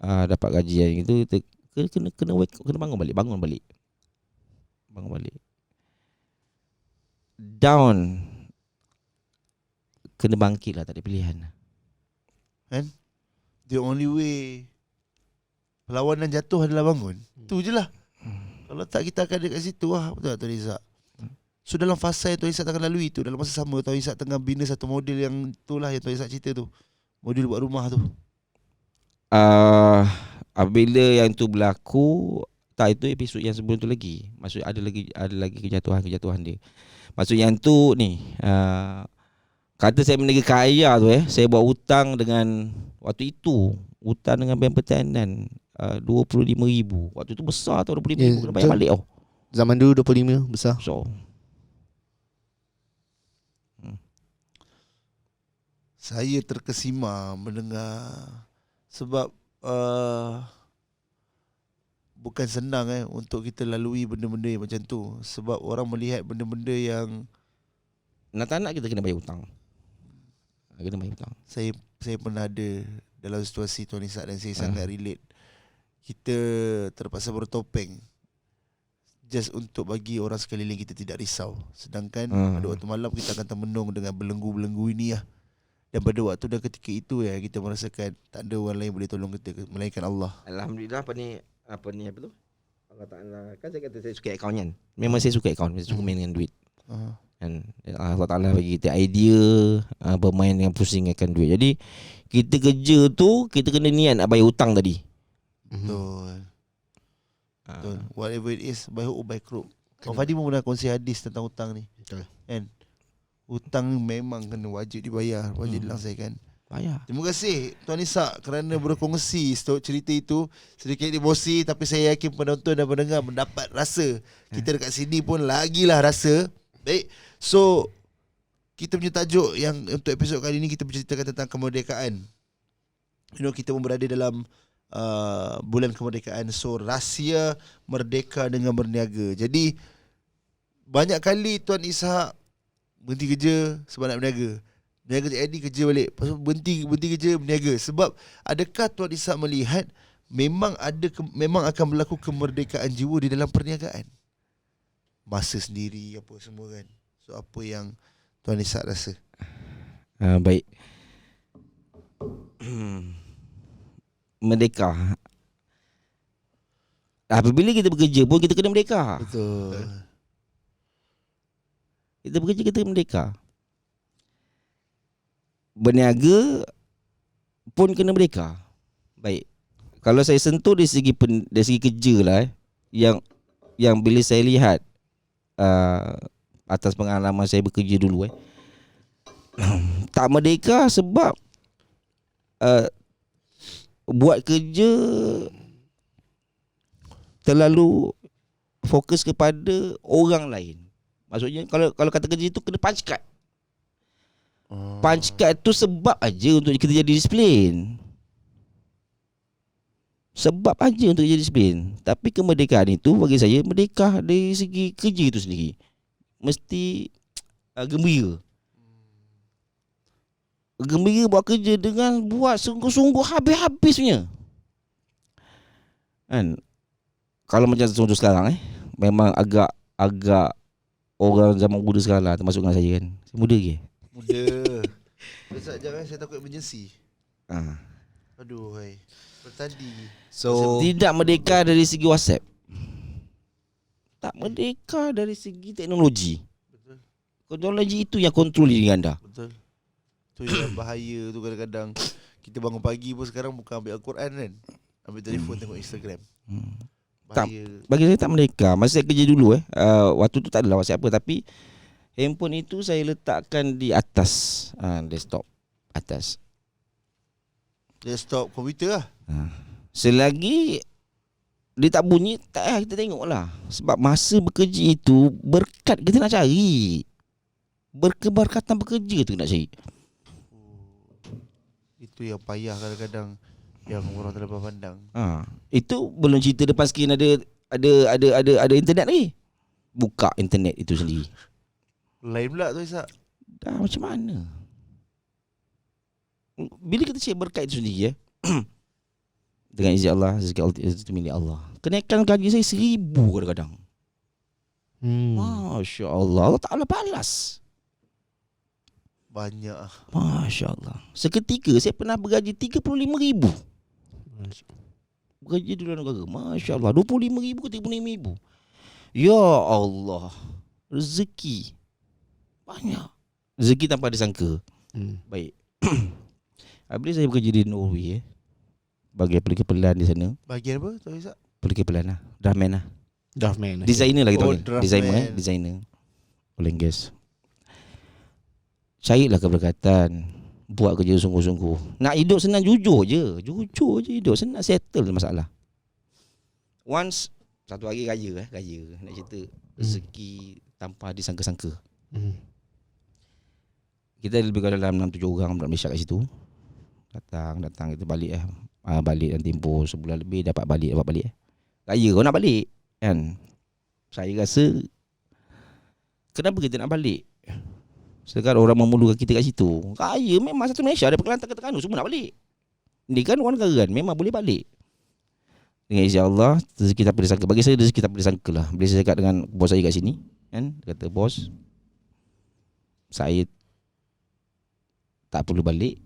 Dapat gaji yang itu, kita kena bangun balik. Down. Kena bangkit lah, tak ada pilihan. Kan? The only way perlawanan jatuh adalah bangun. Tu je lah. Kalau tak, kita akan ada kat situ lah. Betul tak Tuan Izzat? So dalam fasa yang Tuan Izzat tengah lalui tu, dalam masa sama Tuan Izzat tengah bina satu model yang itulah yang Tuan Izzat cerita tu. Model buat rumah tu. Apabila yang tu berlaku, tak, itu episod yang sebelum tu lagi. Maksud ada lagi kejatuhan dia. Maksud yang tu ni, kata saya berniaga kaya tu, saya buat hutang dengan waktu itu, hutang dengan Bank Pertanian 25,000. Waktu tu besar tau, 25,000 kena bayar balik tau. Zaman dulu 25 besar. So Saya terkesima mendengar. Sebab bukan senang untuk kita lalui benda-benda yang macam tu. Sebab orang melihat benda-benda yang nak kita kena bayar hutang. Kena bayar hutang. Saya pernah ada dalam situasi Tuan Izzat dan saya sangat relate. Kita terpaksa bertopeng just untuk bagi orang sekeliling kita tidak risau. Sedangkan pada waktu malam kita akan termenung dengan belenggu-belenggu ini lah. Dan pada waktu dan ketika itu kita merasakan tak ada orang lain boleh tolong kita melainkan Allah. Alhamdulillah apa tu? Allah Ta'ala, kan saya kata saya suka akaun kan. Memang saya suka akaun, saya suka main dengan duit. Dan Allah Ta'ala bagi kita idea bermain dengan pusingkan duit. Jadi kita kerja tu kita kena niat nak bayar hutang tadi. Betul. Betul. Whatever it is, by hook or by crook. Kau Fadi pun pernah kongsi hadis tentang hutang ni. Betul. Kan? Hutang memang kena wajib dibayar, wajib dilangsaikan. Bayar. Terima kasih Tuan Ishak kerana berkongsi cerita itu. Sedikit emosi tapi saya yakin penonton dan pendengar mendapat rasa. Kita dekat sini pun lagilah rasa. Baik. So kita punya tajuk yang untuk episod kali ini kita berceritakan tentang kemerdekaan. Kita pun berada dalam bulan kemerdekaan. So rahsia merdeka dengan berniaga. Jadi banyak kali Tuan Ishak berhenti kerja sebab nak berniaga. Berniaga tak jadi kerja balik. Lepas tu berhenti kerja berniaga. Sebab adakah Tuan Ishak melihat memang akan berlaku kemerdekaan jiwa di dalam perniagaan? Masa sendiri apa semua kan. So apa yang Tuan Ishak rasa? Baik. Merdeka. Apabila kita bekerja pun kita kena merdeka. Betul. Kita bekerja kita merdeka. Berniaga pun kena merdeka. Baik. Kalau saya sentuh dari segi kerja lah yang bila saya lihat atas pengalaman saya bekerja dulu tak merdeka sebab buat kerja terlalu fokus kepada orang lain. Maksudnya kalau kata kerja itu kena punch card. Punch card tu sebab aja untuk kita jadi disiplin. Sebab aja untuk jadi disiplin. Tapi kemerdekaan itu bagi saya merdeka dari segi kerja itu sendiri. Mesti gembira. Gembira buat kerja dengan buat sungguh-sungguh habis-habisnya. Kan? Kalau macam contoh sekarang memang agak orang zaman muda sekarang lah, termasuk dengan saya kan. Saya muda ke? Muda. Besok jangan saya takut emergency. Aduh hai. Tadi. So Tidak merdeka dari segi WhatsApp. Tak merdeka dari segi teknologi. Betul. Teknologi itu yang kontrol diri anda. Betul. Tu yang bahaya tu kadang-kadang. Kita bangun pagi pun sekarang bukan ambil Al-Quran kan. Ambil telefon tengok Instagram. Bahaya. Bagi saya tak merdeka. Masa saya kerja dulu waktu tu tak adalah WhatsApp apa, tapi handphone itu saya letakkan di atas desktop atas. Desktop komputer lah. Selagi dia tak bunyi, tak kita tengok lah. Sebab masa bekerja itu berkat kita nak cari. Berkeberkatan bekerja tu nak cari. Itu yang payah kadang-kadang yang orang tak dapat pandang. Itu belum cerita depan skrin ada internet lagi. Buka internet itu sendiri. Lain pula tu Ishak. Dah macam mana? Bila kita cari berkat itu sendiri dengan izin Allah, rezeki itu milik Allah. Kenaikan gaji saya 1,000 kadang-kadang. Masya Allah, Allah Ta'ala balas. Banyak. Masya Allah. Seketika saya pernah bergaji 35,000. Bergaji di luar negara. Masya Allah, 25,000 ke 35,000. Ya Allah, rezeki banyak. Rezeki tanpa disangka. Baik. Bila saya bekerja di Norway bagi pelika-pelan di sana. Bagian apa Tuan Ishak? Pelika-pelan lah, draftman lah. Draftman. Designer lah kita panggil. draftman. Designer. Oil and gas. Carilah keberkatan. Buat kerja sungguh-sungguh. Nak hidup senang, jujur je. Jujur je hidup. Senang settle masalah. Once satu hari raya nak cerita rezeki tanpa disangka-sangka. Kita lebih kurang dalam 6-7 orang budak Malaysia kat situ. Datang kita balik balik dan tempoh sebulan lebih dapat balik. Raya kau nak balik kan. Saya rasa kenapa kita nak balik? Sekarang orang memulukan kita kat situ. Raya memang satu Malaysia ada Kelantan ke Terengganu semua nak balik. Ni kan orang negara kan memang boleh balik. Dengan izin Allah, rezeki tak boleh disangka. Bagi saya rezeki tak boleh disangka lah. Bila saya cakap dengan bos saya kat sini kan, dia kata bos, saya tak perlu balik.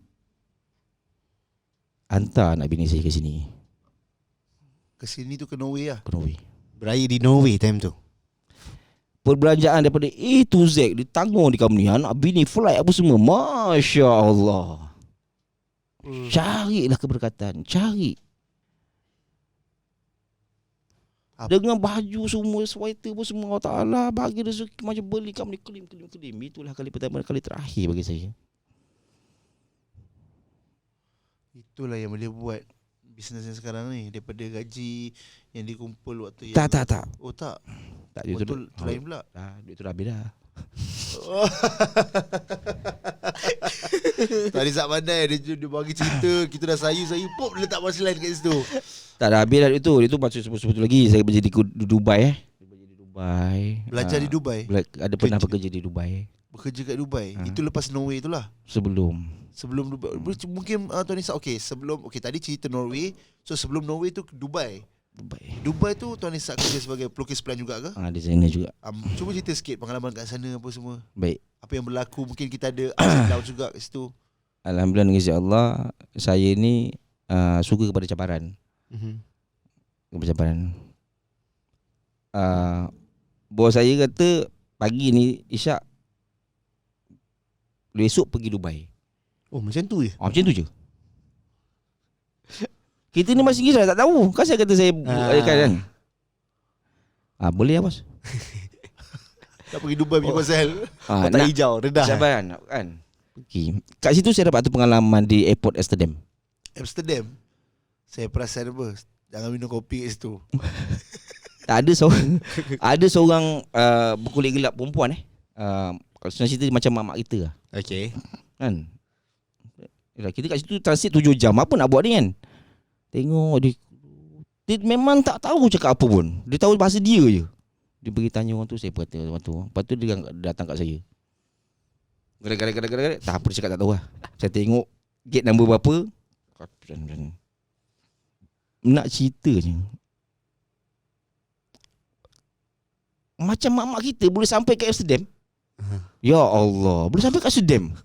Hantar anak bini saya ke sini. Ke sini tu ke Norway lah. Ke Norway. Beraya di Norway time tu. Perbelanjaan daripada A to Z ditanggung di company. Anak bini flight apa semua. Masya Allah. Carilah keberkatan. Cari. Dengan baju semua, sweater pun semua Allah Ta'ala bagi rezeki macam beli company kelim. Itulah kali pertama, kali terakhir bagi saya. Itulah yang boleh buat bisnes yang sekarang ni, daripada gaji yang dikumpul waktu Tak. Oh tak. Tak Oh, tu lain pula. Duit tu dah habis dah. Tadi Zak pandai dia bagi cerita, kita dah sayu pop dia letak punchline kat situ. Tak dah habis dah duit tu. Dia tu macam sebut-sebut lagi. Saya kerja di Dubai Belajar di Dubai. Ada pernah bekerja di Dubai. Bekerja kat Dubai. Itu lepas Norway tu lah. Sebelum Dubai. Mungkin Tuan Isak tadi cerita Norway. So sebelum Norway tu Dubai tu Tuan Isak kerja sebagai pelukis plan juga ke? designer juga. Cuba cerita sikit pengalaman kat sana apa semua. Baik. Apa yang berlaku, mungkin kita ada ups and downs juga kat situ. Alhamdulillah dengan izin Allah, saya ni suka kepada cabaran. Cabaran. Bos saya kata pagi ni Isyak besok pergi Dubai. Oh macam tu je. Macam tu je. Kita ni masih kisah tak tahu. Kan saya kata saya kan. Boleh lah bos. Nak pergi Dubai punya pasal Kotak hijau redah. Cabaran kan. Pergi. Kat situ saya dapat tu pengalaman di airport Amsterdam. Saya perasan apa, jangan minum kopi kat situ. Tak ada seorang berkulit gelap perempuan kalau senang cerita macam mak kita lah. Okay. Kan. Yalah, kita kat situ transit 7 jam. Apa nak buat ni kan? Tengok dia memang tak tahu cakap apa pun. Dia tahu bahasa dia je. Dia pergi tanya orang tu, saya kata orang tu. Lepas tu dia datang kat saya. Gara-gara. Tak apa dia cakap tak tahu lah. Saya tengok gate number berapa. Nak cerita je. Macam mak-mak kita boleh sampai ke Amsterdam. Ya Allah, boleh sampai kat Amsterdam.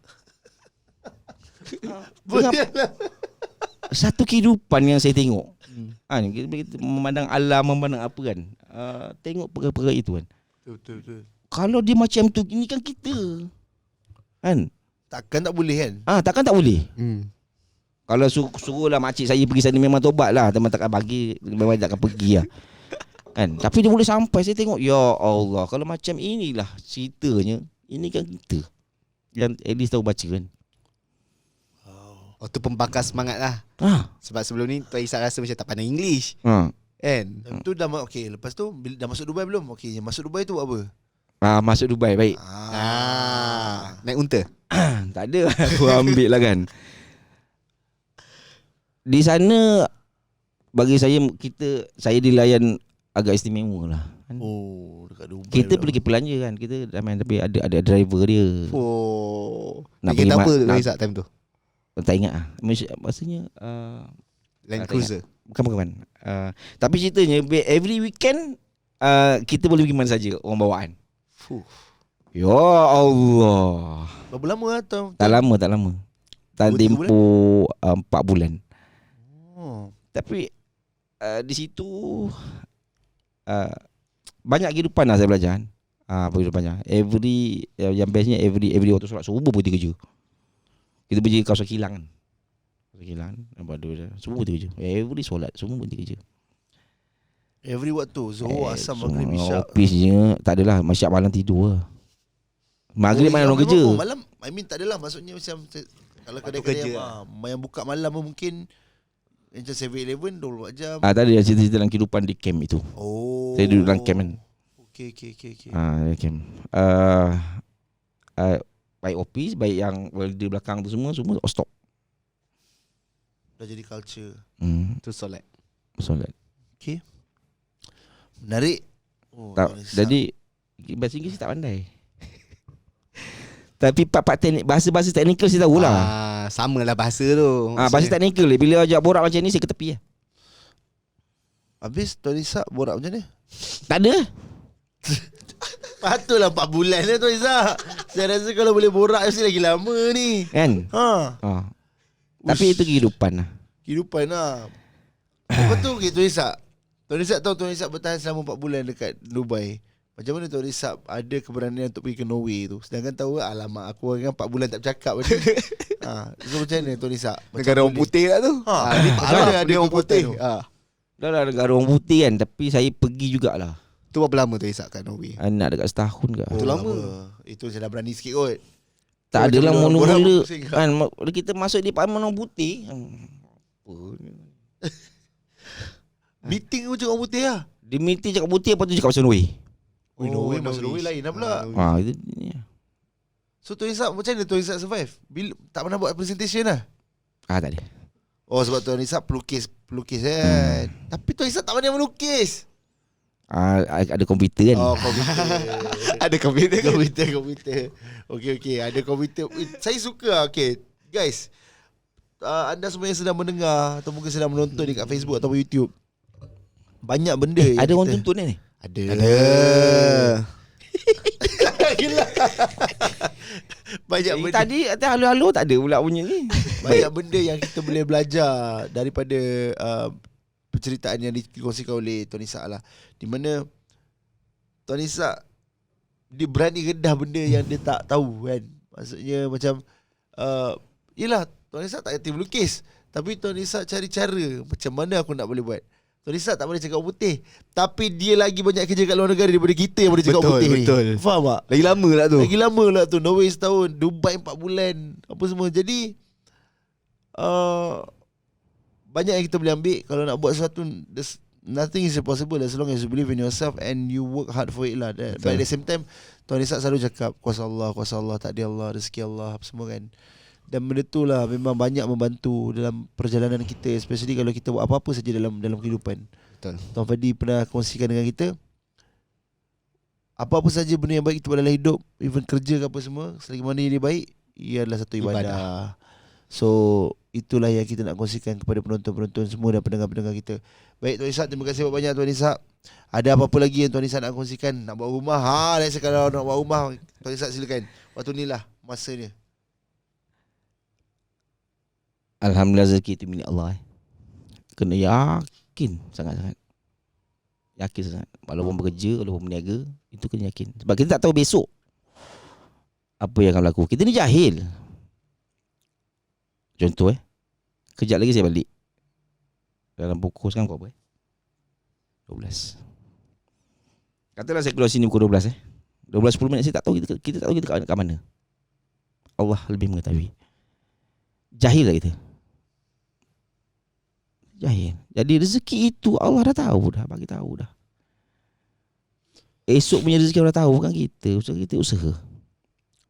Satu kehidupan yang saya tengok. Kita memandang alam, memandang apa kan. Tengok perkara-perkara itu kan. Betul. Kalau dia macam tu, ini kan kita. Kan? Takkan tak boleh kan? Takkan tak boleh. Kalau suruhlah makcik saya pergi sana memang tobat lah. Teman takkan bagi, memang takkan pergi lah. Kan? Tapi dia boleh sampai. Saya tengok, ya Allah, kalau macam inilah ceritanya, ini kan kita yang at least tahu baca kan. Oh tu pembakar semangat lah. Sebab sebelum ni Tuan Isak rasa macam tak pandai English. Kan? Tu dah lepas tu dah masuk Dubai belum? Okey, masuk Dubai tu apa? Masuk Dubai, baik. Naik unta? Tak ada, aku ambil lah kan. Di sana bagi saya dilayan agak istimewa lah. Oh, dekat Dubai. Kita pergi belanja kan. Kita tapi ada driver dia. Nak pergi apa Tuan Isak time tu? Tak ingat lah. Maksudnya Land Cruiser. Bukan. Tapi ceritanya every weekend kita boleh pergi mana saja orang bawaan. Ya Allah. Berapa lama lah tu? Tak lama. Tempoh 4 bulan. Tapi di situ banyak kehidupan lah saya belajar. Kehidupannya. Yang bestnya every waktu solat subuh pun kita kerja. Kita pergi kawasan kilang kan. Semua pun kerja. Every solat semua pun kerja. Every waktu Zuhur, Asam, Maghrib, Isyak. Office-nya tak adalah, Isyak malam tidur lah. Maghrib mana orang kerja. Malam tak adalah, maksudnya macam kalau kedai-kedai yang buka malam mungkin macam 7-Eleven 24 jam. Tak ada cerita dalam kehidupan di camp itu. Saya duduk dalam camp kan. Okey. Camp. Baik office, baik yang welder belakang tu semua stop. Dah jadi culture. Tu solat. Okey. Menarik. Jadi bahasa Inggeris tak pandai. Tapi part teknik, bahasa teknikal saya tahulah. Samalah bahasa tu. Bahasa teknikal bila ajak borak macam ni saya ke tepi lah. Habis Tuan Isak borak macam ni? Tak ada. Patutlah 4 bulan lah Tuan Isak. Saya rasa kalau boleh borak mesti lagi lama ni. Kan? Tapi itu kehidupan lah. Kehidupan lah. Lepas tu Tuan Isak, Tuan Izzat tahu Tuan Izzat bertahan selama 4 bulan dekat Dubai. Macam mana Tuan Izzat ada keberanian untuk pergi ke Norway tu? Sedangkan tahu alamak aku kan 4 bulan tak bercakap tadi. So macam mana Tuan Izzat? Negara orang putih lah tu. Ada orang putih. Dah lah negara orang putih kan, tapi saya pergi jugalah. Tu berapa lama Tuan Izzat kat Norway? Nak dekat setahun ke. Itu lama. Itu saya dah berani sikit kot. Tak adalah Macam mula-mula orang pusing kat. kan kita masuk department orang putih. Meeting macam orang putih lah. Dia meeting cakap putih, lepas tu cakap pasal Norway. Norway masuk Norway lain lah pula. Itu So Tuan Izzat macam mana Tuan Izzat survive? Bila tak pernah buat presentation lah. tak ada. Oh sebab Tuan Izzat pelukis kan. Tapi Tuan Izzat tak pandai melukis. Ada komputer kan. Oh komputer. Ada komputer ke? Komputer. Okey ada komputer. Saya suka. Okay guys, anda semua yang sedang mendengar atau mungkin sedang menonton dekat Facebook atau YouTube, banyak benda yang Ada orang kita- tuntut ni. Ada. Gila. Banyak benda. Tadi halo-halo tak ada pula punya ni. Banyak benda yang kita boleh belajar daripada penceritaan yang dikongsikan oleh Tuan Izzat lah. Di mana Tuan Izzat dia berani redah benda yang dia tak tahu kan. Maksudnya macam yelah Tuan Izzat tak kerti melukis, tapi Tuan Izzat cari cara macam mana aku nak boleh buat. Tuan Izzat tak boleh cakap orang putih, tapi dia lagi banyak kerja kat luar negara daripada kita yang boleh cakap orang putih. Betul. Faham tak? Lagi lama lah tu. Lagi lama lah tu. Norway setahun, Dubai 4 bulan, apa semua. Jadi banyak yang kita boleh ambil. Kalau nak buat sesuatu, nothing is impossible as long as you believe in yourself and you work hard for it lah. But at the same time, Tuan Izzat selalu cakap kuasa Allah, takdir Allah, rezeki Allah, apa semua kan. Dan benda tu lah memang banyak membantu dalam perjalanan kita, especially kalau kita buat apa-apa saja dalam kehidupan. Betul. Tuan Fadi pernah kongsikan dengan kita, apa-apa saja benda yang baik kita buat dalam hidup, even kerja ke apa semua, selagi mana dia baik, ia adalah satu ibadah. So itulah yang kita nak kongsikan kepada penonton-penonton semua dan pendengar-pendengar kita. Baik Tuan Izzat, terima kasih banyak Tuan Izzat. Ada apa-apa lagi yang Tuan Izzat nak kongsikan? Nak buat rumah? Let's say kalau nak buat rumah, Tuan Izzat silakan. Waktu ni lah masanya. Alhamdulillah rezeki itu milik Allah. Kena yakin sangat-sangat. Yakin sangat. Walaupun bekerja, walaupun berniaga, itu kena yakin. Sebab kita tak tahu besok apa yang akan berlaku. Kita ni jahil. Contoh kejap lagi saya balik. Dalam pukul sekarang pukul apa 12. Katalah saya keluar sini pukul 12 12-10 minit saya tak tahu kita tak tahu kita kat mana. Allah lebih mengetahui. Jahil lah kita. Jahil. Jadi rezeki itu Allah dah tahu dah, bagi tahu dah. Esok punya rezeki Allah tahu, bukan kita. Usaha kita usaha.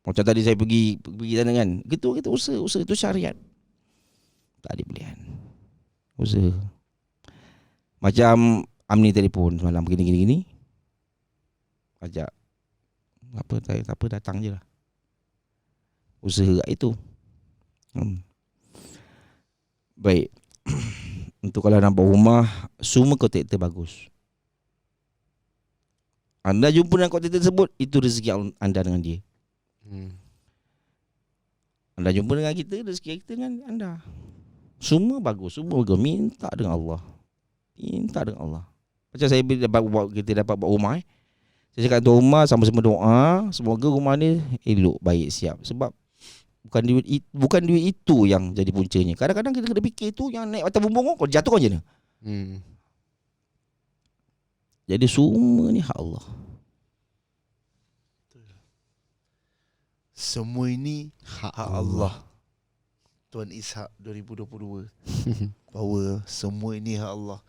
Macam tadi saya pergi sana kan. Kita usaha itu syariat. Tak ada pilihan. Usaha. Macam Amni telefon semalam gini. Ajak apa datang je lah. Usaha itu. Baik. Untuk kalau nak buat rumah, semua kontraktor bagus. Anda jumpa dengan kontraktor tersebut, itu rezeki anda dengan dia. Anda jumpa dengan kita, rezeki kita dengan anda. Semua bagus, minta dengan Allah. Macam saya kita dapat buat rumah Saya cakap untuk rumah, sama-sama doa, semoga rumah ni elok, baik, siap. Sebab bukan duit itu yang jadi puncanya. Kadang-kadang kita kena fikir itu yang naik atas bumbung kau jatuh kau je ni. Jadi semua ni hak Allah. Semua ini hak Allah. Tuan Ishak 2022 bahawa semua ini hak Allah.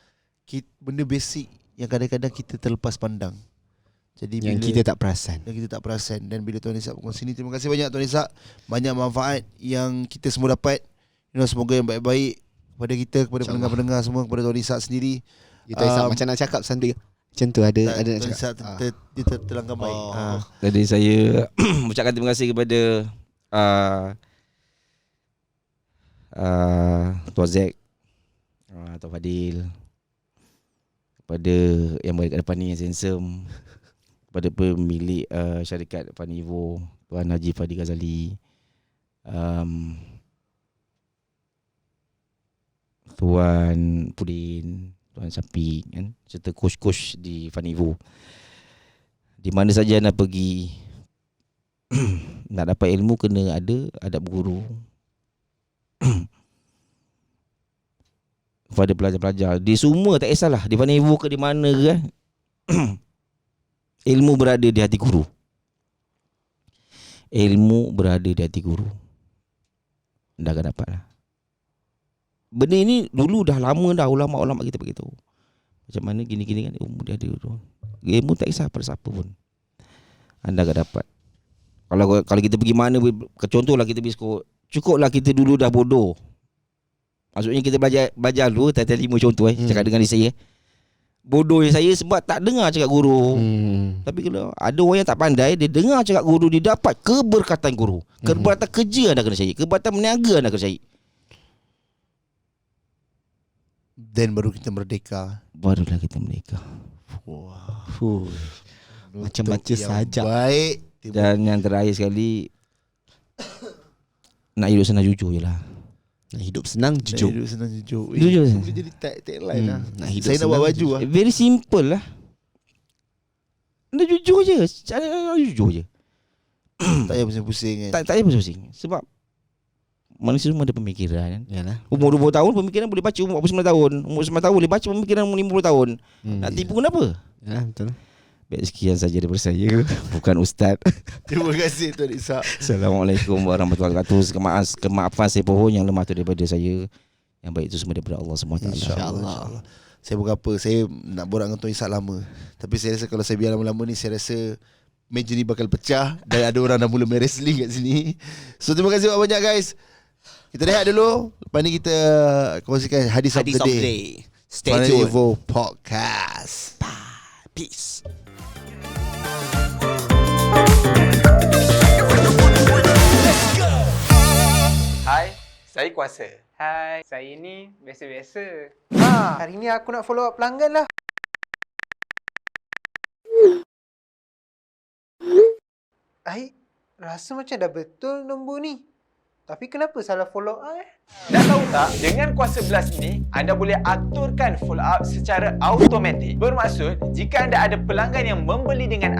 Benda basic yang kadang-kadang kita terlepas pandang. Jadi yang kita tak perasan. Dan bila Tuan Ishak berkongsi ni, terima kasih banyak Tuan Ishak. Banyak manfaat yang kita semua dapat. Semoga yang baik-baik kepada kita, kepada pendengar-pendengar semua, kepada Tuan Ishak sendiri. Tuan Ishak macam nak cakap sambil macam tu ada nak Tuan cakap. Ishak dia terlanggar baik. Jadi saya ucapkan terima kasih kepada Tuan Zack, Tuan Fadil, kepada yang berada kat depan ni, yang handsome, kepada pemilik syarikat Panivo, Tuan Haji Fadi Ghazali, Tuan Pudin, Tuan Sapi kan, serta coach-coach di Fanivo. Di mana saja anda pergi, nak dapat ilmu kena ada adab guru. Kepada pelajar-pelajar, di semua tak kisahlah, di Fanivo ke di mana ke kan, ilmu berada di hati guru. Ilmu berada di hati guru. Dah akan dapat lah. Benda ni dulu dah lama dah ulama-ulama kita beritahu. Macam mana gini-gini kan, ilmu dia ada tu. Ilmu tak kisah pada siapa pun, anda akan dapat. Kalau kita pergi mana, contohlah kita pergi sekolah, cukuplah kita dulu dah bodoh. Maksudnya kita belajar dulu tata 5 contoh cakap dengan diri saya. Bodoh saya sebab tak dengar cakap guru. Tapi kalau ada orang yang tak pandai, dia dengar cakap guru, dia dapat keberkatan guru. Keberkatan kerja anda kena cari, keberkatan meniaga anda kena cari. Dan baru kita merdeka. Barulah kita merdeka. Wow. Macam baca sajak. Baik. Dan yang terakhir sekali, nak hidup senang jujur je lah. Nak hidup senang jujur. Hidup senang jujur. Jujur. Boleh jadi tagline lah. Nak hidup Saya nak buat senang baju lah. Very simple lah. Anda jujur je. Cara jujur je. Tak payah pusing-pusing kan. Tak payah pusing. Sebab manusia semua ada pemikiran kan. Yalah. Umur 20 tahun pemikiran boleh baca, umur 49 tahun. Umur 9 tahun boleh baca pemikiran umur 50 tahun. Nak tipu kenapa? Ya, betul. Baik, sekian saja daripada saya. Bukan Ustaz. Terima kasih Tuan Ishak. Assalamualaikum warahmatullahi wabarakatuh. Kemaafan saya pohon yang lemah tu daripada saya. Yang baik itu semua daripada Allah SWT. InsyaAllah. Saya bukan apa, saya nak borak dengan Tuan Ishak lama. Tapi saya rasa kalau saya biar lama-lama ni, saya rasa meja ni bakal pecah. Dan ada orang dah mula main wrestling kat sini. So terima kasih banyak guys. Kita rehat dulu. Lepas ni kita kongsikan hadis of the day. Stay tuned. Evo Podcast. Peace. Hai, saya Kuasa. Hai, saya ni biasa-biasa. Hari ni aku nak follow up pelanggan lah. Rasa macam dah betul nombor ni. Tapi kenapa salah follow up Nak tahu tak, dengan Kuasa Blast ni, anda boleh aturkan follow up secara automatik. Bermaksud, jika anda ada pelanggan yang membeli dengan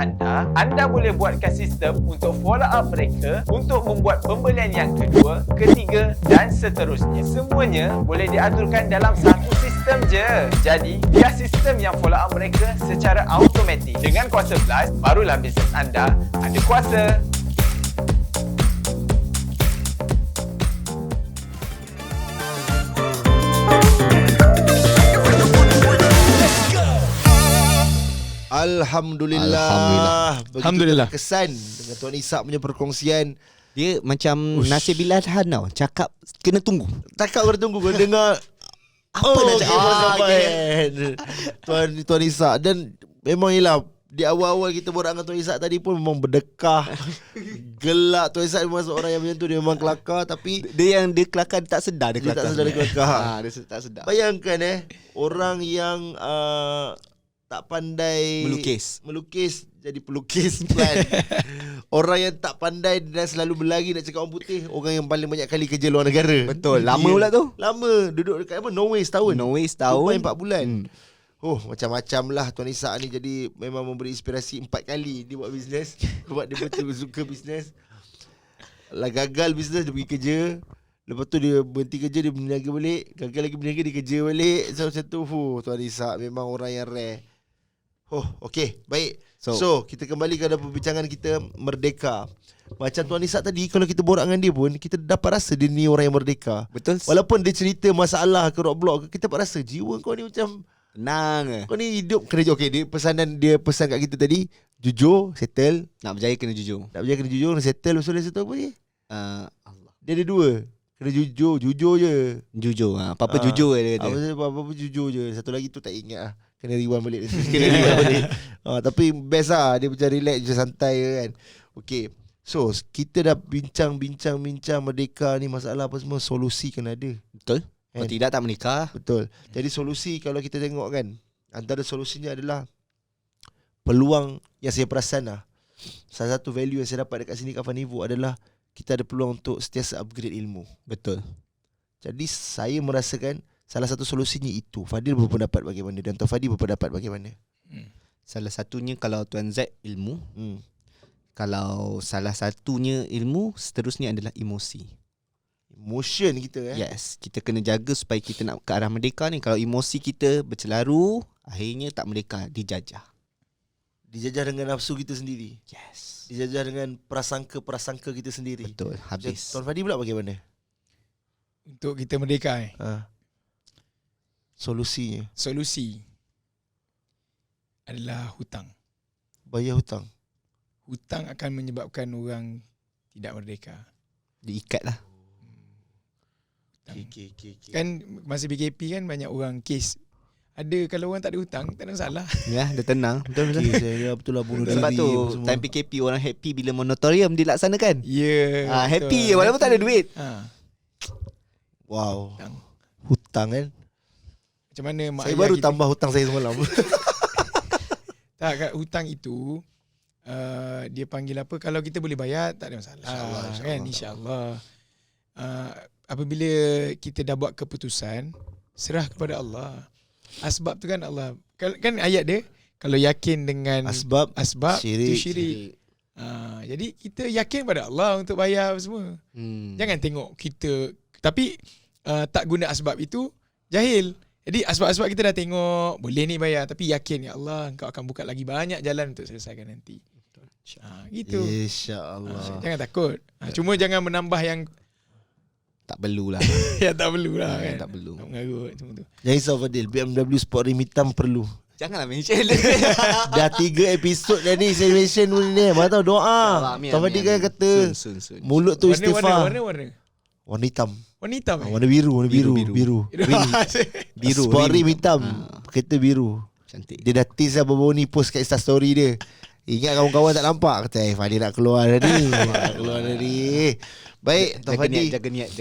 anda boleh buatkan sistem untuk follow up mereka untuk membuat pembelian yang kedua, ketiga dan seterusnya. Semuanya boleh diaturkan dalam satu sistem je. Jadi, biar sistem yang follow up mereka secara automatik. Dengan Kuasa Blast, barulah bisnes anda ada kuasa. Alhamdulillah. Alhamdulillah. Kesan dengan Tuan Ishak punya perkongsian. Dia macam Nasir Bilal Han tau. Cakap kena tunggu. Takkan bertunggu kau dengar Apa nak cakap? Tuan Ishak. Dan memang yelah, di awal-awal kita borak dengan Tuan Ishak tadi pun memang berdekah. Gelak. Tuan Ishak memang seorang yang macam tu. Dia memang kelakar. Tapi Dia kelakar dia tak sedar dia dia tak sedar dia kelakar. Dia tak sedar. Bayangkan orang yang tak pandai melukis jadi pelukis plan. Orang yang tak pandai dan selalu berlari nak cakap orang putih, orang yang paling banyak kali kerja luar negara. Betul. Lama pula tu. Lama duduk dekat apa, Norway setahun. Setahun 4 bulan. Oh, macam-macam lah Tuan Ishak ni. Jadi memang memberi inspirasi 4 kali dia buat bisnes. Sebab dia betul suka bisnes. Lah gagal bisnes, dia pergi kerja. Lepas tu dia berhenti kerja, dia berniaga balik. Gagal lagi berniaga, dia kerja balik. So macam tu. Tuan Ishak memang orang yang rare. Okay, baik. So kita kembali kepada perbincangan kita merdeka. Macam Tuan Ishak tadi, kalau kita borak dengan dia pun, kita dapat rasa dia ni orang yang merdeka. Betul. Walaupun dia cerita masalah ke roadblock, kita dapat rasa jiwa kau ni macam tenang. kau ni hidup kena jujur. Okay, dia pesan kat kita tadi, jujur, settle. Nak berjaya kena jujur. Nak berjaya kena jujur, kena settle. Lepas tu dia satu apa ni? Allah. Dia ada 2. Kena jujur je. Jujur. Apa-apa jujur dia kata. Apa-apa jujur je. Satu lagi tu tak ingat lah. Kena rewind balik. Tapi best lah. Dia macam relax je, santai kan. Okay. So kita dah bincang merdeka ni, masalah apa semua, solusi kena ada. Betul. Kalau tidak tak menikah. Betul. Jadi solusi kalau kita tengok kan, antara solusinya adalah peluang yang saya perasan lah. Salah satu value yang saya dapat dekat sini kat Fanivo adalah kita ada peluang untuk sentiasa upgrade ilmu. Betul. Jadi saya merasakan salah satu solusinya itu. Fadil berpendapat bagaimana dan Tuan Fadi berpendapat bagaimana? Salah satunya kalau Tuan Z ilmu, kalau salah satunya ilmu, seterusnya adalah emosi. Emotion kita Yes, kita kena jaga supaya kita nak ke arah merdeka ni. Kalau emosi kita bercelaru, akhirnya tak merdeka, dijajah. Dijajah dengan nafsu kita sendiri. Yes. Dijajah dengan prasangka-prasangka kita sendiri. Betul, habis. Tuan Fadi pula bagaimana? Untuk kita merdeka Solusinya solusi adalah hutang. bayar hutang. Hutang akan menyebabkan orang tidak merdeka. Diikat lah. Okay. Kan masa PKP kan banyak orang kes. Ada kalau orang tak ada hutang, tak ada masalah. Ya, dah tenang. Betul-betul. Saya betul lah bunuh diri. Sebab tu apa semua. time PKP orang happy bila moratorium dilaksanakan. Ya. Yeah, Happy walaupun tak ada duit. Wow. Hutang. Hutang kan. Macam mana mak Saya ayah baru kita, tambah hutang saya semalam. tak kat hutang itu dia panggil apa, kalau kita boleh bayar tak ada masalah. InsyaAllah, Kan insya-Allah. Apabila kita dah buat keputusan, serah kepada Allah. Asbab tu kan Allah. Kan ayat dia, kalau yakin dengan Asbab itu syirik. Jadi kita yakin pada Allah untuk bayar semua. Jangan tengok kita tapi tak guna asbab itu, jahil. Jadi asbab-asbab kita dah tengok, boleh ni bayar, tapi yakin ya Allah engkau akan buka lagi banyak jalan untuk selesaikan nanti. Gitu. InsyaAllah. Jangan takut. Cuma jangan menambah yang Tak perlulah. yang tak perlu lah kan. Tak perlu. Nak mengarut semua tu. Jangan risau Fadil, BMW Sport Rim hitam perlu. Janganlah mention. Dah 3 episod dah ni saya mention benda ni. Mana tahu doa. Tuan Fadil kan kata Soon. mulut tu istighfar. Warna. Warna hitam. Warna hitam. Warna biru. Biru. Sport Rim hitam. Kereta biru. Cantik. Dia dah tease lah baru ni post kat Insta story dia. Ingat kawan-kawan tak nampak. Kata Fadil nak keluar dah ni. Keluar dah ni. Baik Tuan Fadil, Jaga niat.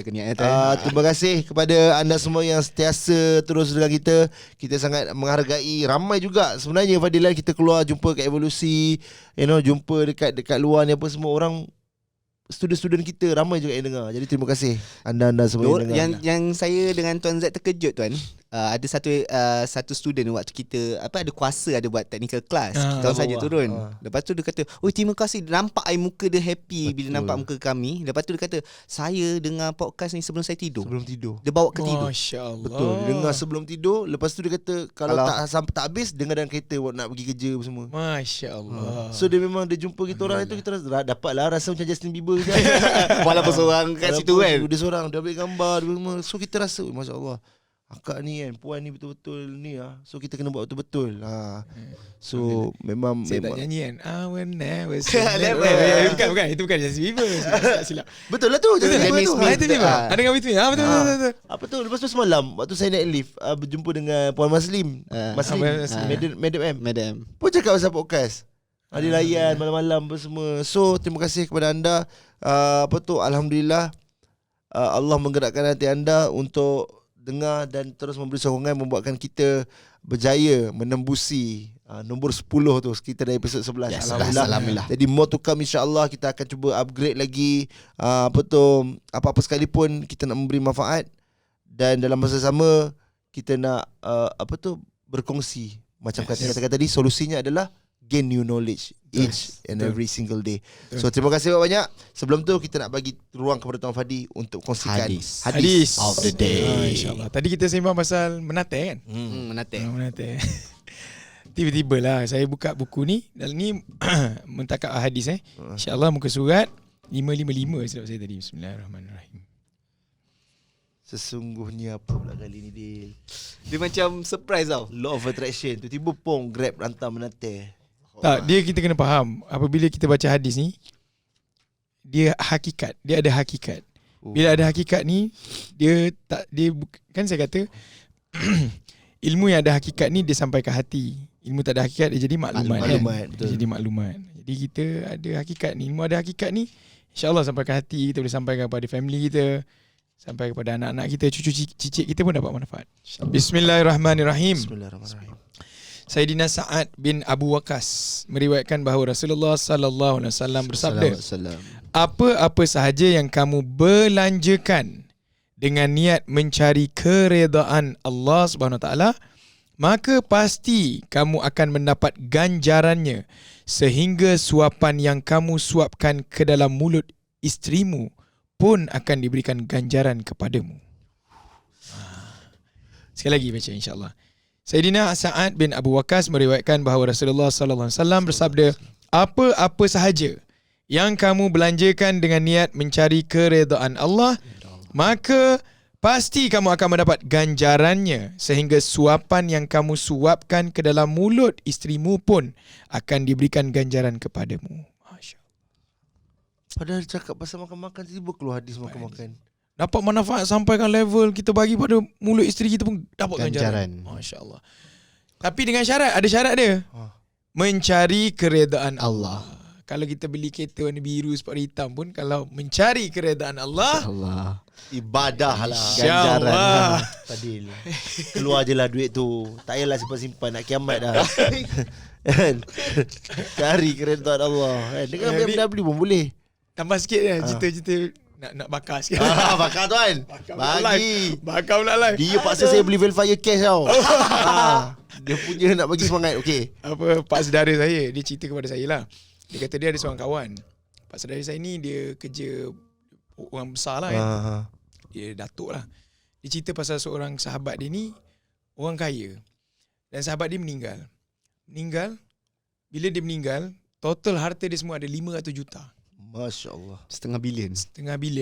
terima kasih kepada anda semua yang sentiasa terus dengan kita. Kita sangat menghargai. Ramai juga sebenarnya Fadil, kita keluar jumpa kat Evolusi, jumpa dekat luar ni apa semua orang, student-student kita ramai juga yang dengar. Jadi terima kasih anda semua yang dengar. Yang saya dengan Tuan Z terkejut Tuan. Ada satu student waktu kita ada kuasa ada buat technical class. Kita orang saja turun. Lepas tu dia kata, "Oh, terima kasih." Nampak air muka dia happy. Betul. Bila nampak muka kami. Lepas tu dia kata, "Saya dengar podcast ni sebelum saya tidur." Sebelum tidur. Dia bawa ke tidur. Masya-Allah. Betul. Dia dengar sebelum tidur. Lepas tu dia kata kalau tak habis dengar dalam kereta nak pergi kerja apa semua. Masya-Allah. So dia memang dia jumpa kita orang itu, kita dapatlah rasa macam Justin Bieber je. Walaupun seorang kat situ kan. Dia seorang, dia ambil gambar dia semua. So kita rasa masya-Allah. Akak ni kan, puan ni betul-betul ni lah. So kita kena buat betul-betul. So memang Saya tak memang nyanyi kan. I will never Bukan. Itu bukan Justin Bieber. Silap. betul lah tu. Justin Bieber tu. Itu Bieber. Ada dengan Between. Betul. Apa tu? Lepas tu semalam waktu saya naik lift, berjumpa dengan Puan Maslim. Madam M. Pun cakap pasal podcast. Ada layan malam-malam apa semua. So terima kasih kepada anda. Alhamdulillah Allah menggerakkan hati anda untuk dengar dan terus memberi sokongan, membuatkan kita berjaya menembusi nombor 10 tu kita dari episod 11. Yes, Alhamdulillah. Jadi more to come, insya-Allah kita akan cuba upgrade lagi. Apa-apa sekalipun kita nak memberi manfaat, dan dalam masa sama kita nak berkongsi. Macam kata-kata tadi, solusinya adalah gain new knowledge each and every single day. So terima kasih banyak. Sebelum tu kita nak bagi ruang kepada Tuan Fadi untuk kongsikan hadis of the day. InsyaAllah. Tadi kita sembang pasal menate kan. Menate. Tiba-tiba lah saya buka buku ni, dan ni mentakab hadis InsyaAllah muka surat 555 silap saya tadi. Bismillahirrahmanirrahim. Sesungguhnya apa pula kali ni Dia macam surprise tau. Law of attraction. Tiba-tiba pong grab hantar menate. Tak, kita kena faham apabila kita baca hadis ni, dia ada hakikat. Bila ada hakikat ni, kan saya kata ilmu yang ada hakikat ni dia sampai ke hati. Ilmu tak ada hakikat dia jadi maklumat. Dia jadi maklumat. Jadi kita ada hakikat ni, ilmu ada hakikat ni, insya-Allah sampai ke hati, kita boleh sampaikan kepada family kita, sampai kepada anak-anak kita, cucu cicit kita pun dapat manfaat. Bismillahirrahmanirrahim. Sayyidina Sa'ad bin Abu Waqqas meriwayatkan bahawa Rasulullah sallallahu alaihi wasallam bersabda, "Apa-apa sahaja yang kamu belanjakan dengan niat mencari keredaan Allah Subhanahu Wa Taala, maka pasti kamu akan mendapat ganjarannya sehingga suapan yang kamu suapkan ke dalam mulut isterimu pun akan diberikan ganjaran kepadamu. Sekali lagi baca insya-Allah. Sayyidina Sa'ad bin Abu Waqqas meriwayatkan bahawa Rasulullah sallallahu alaihi wasallam bersabda, apa-apa sahaja yang kamu belanjakan dengan niat mencari keredaan Allah, maka pasti kamu akan mendapat ganjarannya sehingga suapan yang kamu suapkan ke dalam mulut isterimu pun akan diberikan ganjaran kepadamu. Padahal cakap pasal makan-makan, tiba keluar hadis makan-makan. Dapat manfaat sampaikan level kita bagi pada mulut isteri kita pun dapat ganjaran. Masya-Allah. Tapi dengan syarat, ada syarat dia. Mencari keredaan Allah. Kalau kita beli kereta warna biru sport hitam pun, kalau mencari keredaan Allah, ibadah lah, ganjaran lah. Fadil, keluar je lah duit tu. Tak payahlah simpan-simpan, nak kiamat dah. Kan? Cari keredaan Allah. Dengan BMW pun boleh. Tambah sikit je cerita-cerita nak bakar sikit. Bakar tuan. Bagi. Bakar pula live. Dia paksa saya beli Velfire cash tau. Dia punya nak bagi semangat. Okey. Apa, pak saudara saya, dia cerita kepada saya lah. Dia kata dia ada seorang kawan. Pak saudara saya ni dia kerja orang besar lah kan. Dia datuk lah. Dia cerita pasal seorang sahabat dia ni orang kaya. Dan sahabat dia meninggal. Bila dia meninggal, total harta dia semua ada 500 juta. Masya Allah. Setengah bilion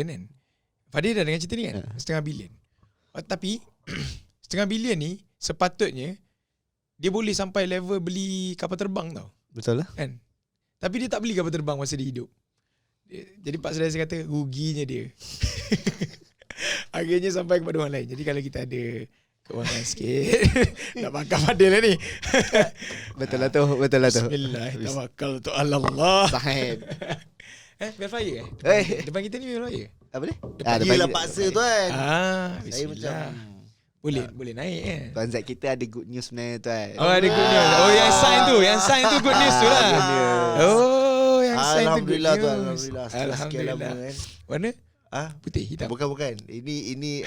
kan. Fadil dah dengan cerita ni kan? Setengah bilion. Tapi setengah bilion ni sepatutnya dia boleh sampai level beli kapal terbang tau. Betul lah kan? Tapi dia tak beli kapal terbang masa dia hidup. Jadi pak saudara saya kata ruginya dia. Akhirnya sampai kepada orang lain. Jadi kalau kita ada kewangan sikit nak bakar Fadil lah ni. Betul lah tu. Bismillah, tawakkaltu ala Allah. Sahib. Velfire depan kita ni Velfire. Apa ni? Dia lah paksa tuan. Saya macam boleh naik kan. Tuan Zack, kita ada good news sebenarnya tuan. Oh, ada good news. Oh, yang sign tu good news tu lah. Oh, yang sign tu good news. Alhamdulillah. Alhamdulillah. Warna? Putih, hitam. Bukan. Ini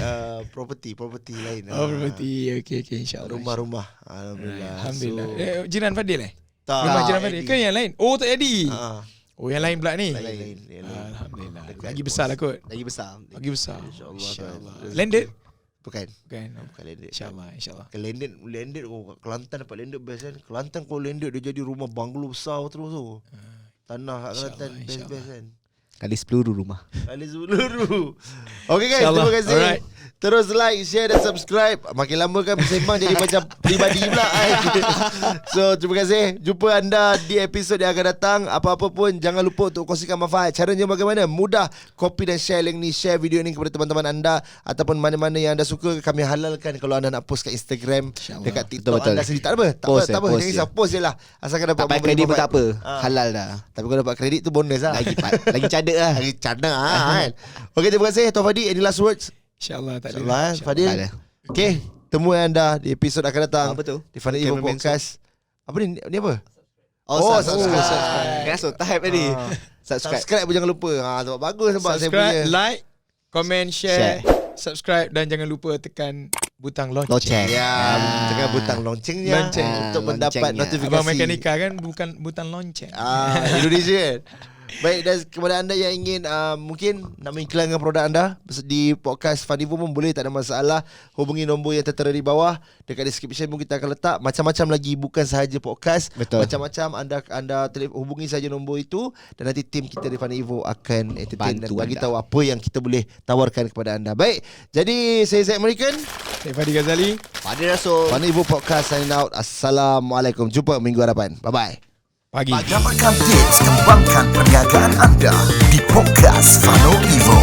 property lain. Oh, property. Okey, insya-Allah. Rumah. Alhamdulillah. Jiran Fadil Tak. Rumah jiran Fadil ke yang lain? Oh, tak jadi. Oh, yang lain pula ni. Lain. Alhamdulillah. Lagi besar lah kot. Lagi besar. InsyaAllah. Landed? Bukan landed. InsyaAllah. Landed Kelantan dapat landed best kan. Kelantan kalau landed dia jadi rumah banglo besar terus tu. Tanah kat Kelantan best kan. Kali 10 rumah. Okay guys, terima kasih. Alright. Terus like, share dan subscribe. Makin lama kan bersembang jadi macam peribadi pula. So terima kasih. Jumpa anda di episod yang akan datang. Apa-apa pun jangan lupa untuk kongsikan manfaat. Caranya bagaimana? Mudah. Copy dan share link ni. Share video ni kepada teman-teman anda. Ataupun mana-mana yang anda suka. Kami halalkan kalau anda nak post kat Instagram, dekat TikTok. Betul. Anda sendiri. Tak apa. Tak apa. Jangan risau. Post je lah. Asalkan dapat kredit pun tak apa. Halal dah. Tapi kalau dapat kredit tu bonus lah. Lagi cadek lah. Lagi cadek kan. Okay, terima kasih Tuan Fadi. Any last words? InsyaAllah tak ada. InsyaAllah Fadil. Okay, temui anda di episod akan datang. Apa tu? Di Fana Evo Podcast. Apa ni? Ni apa? Subscribe. Kan so type tadi. Subscribe pun jangan lupa. Sebab bagus sebab saya punya. Subscribe, like, comment, share, subscribe dan jangan lupa tekan butang lonceng. Ya, tekan butang loncengnya untuk mendapat notifikasi. Abang mekanika kan bukan butang lonceng. Indonesia. Baik, dan kepada anda yang ingin mungkin nak mengiklankan produk anda di podcast Fanivo pun boleh, tak ada masalah. Hubungi nombor yang tertera di bawah. Dekat description pun kita akan letak macam-macam lagi, bukan sahaja podcast. Betul. Macam-macam anda hubungi saja nombor itu dan nanti tim kita di Fanivo akan entertain dan bagi tahu apa yang kita boleh tawarkan kepada anda. Baik, jadi saya Zack American, saya Fadi Ghazali, Fadi Rasul. Fanivo Podcast signing out. Assalamualaikum. Jumpa minggu hadapan. Bye-bye. Pagi. Dapatkan tips kembangkan perniagaan anda di Podcast Fano Evo.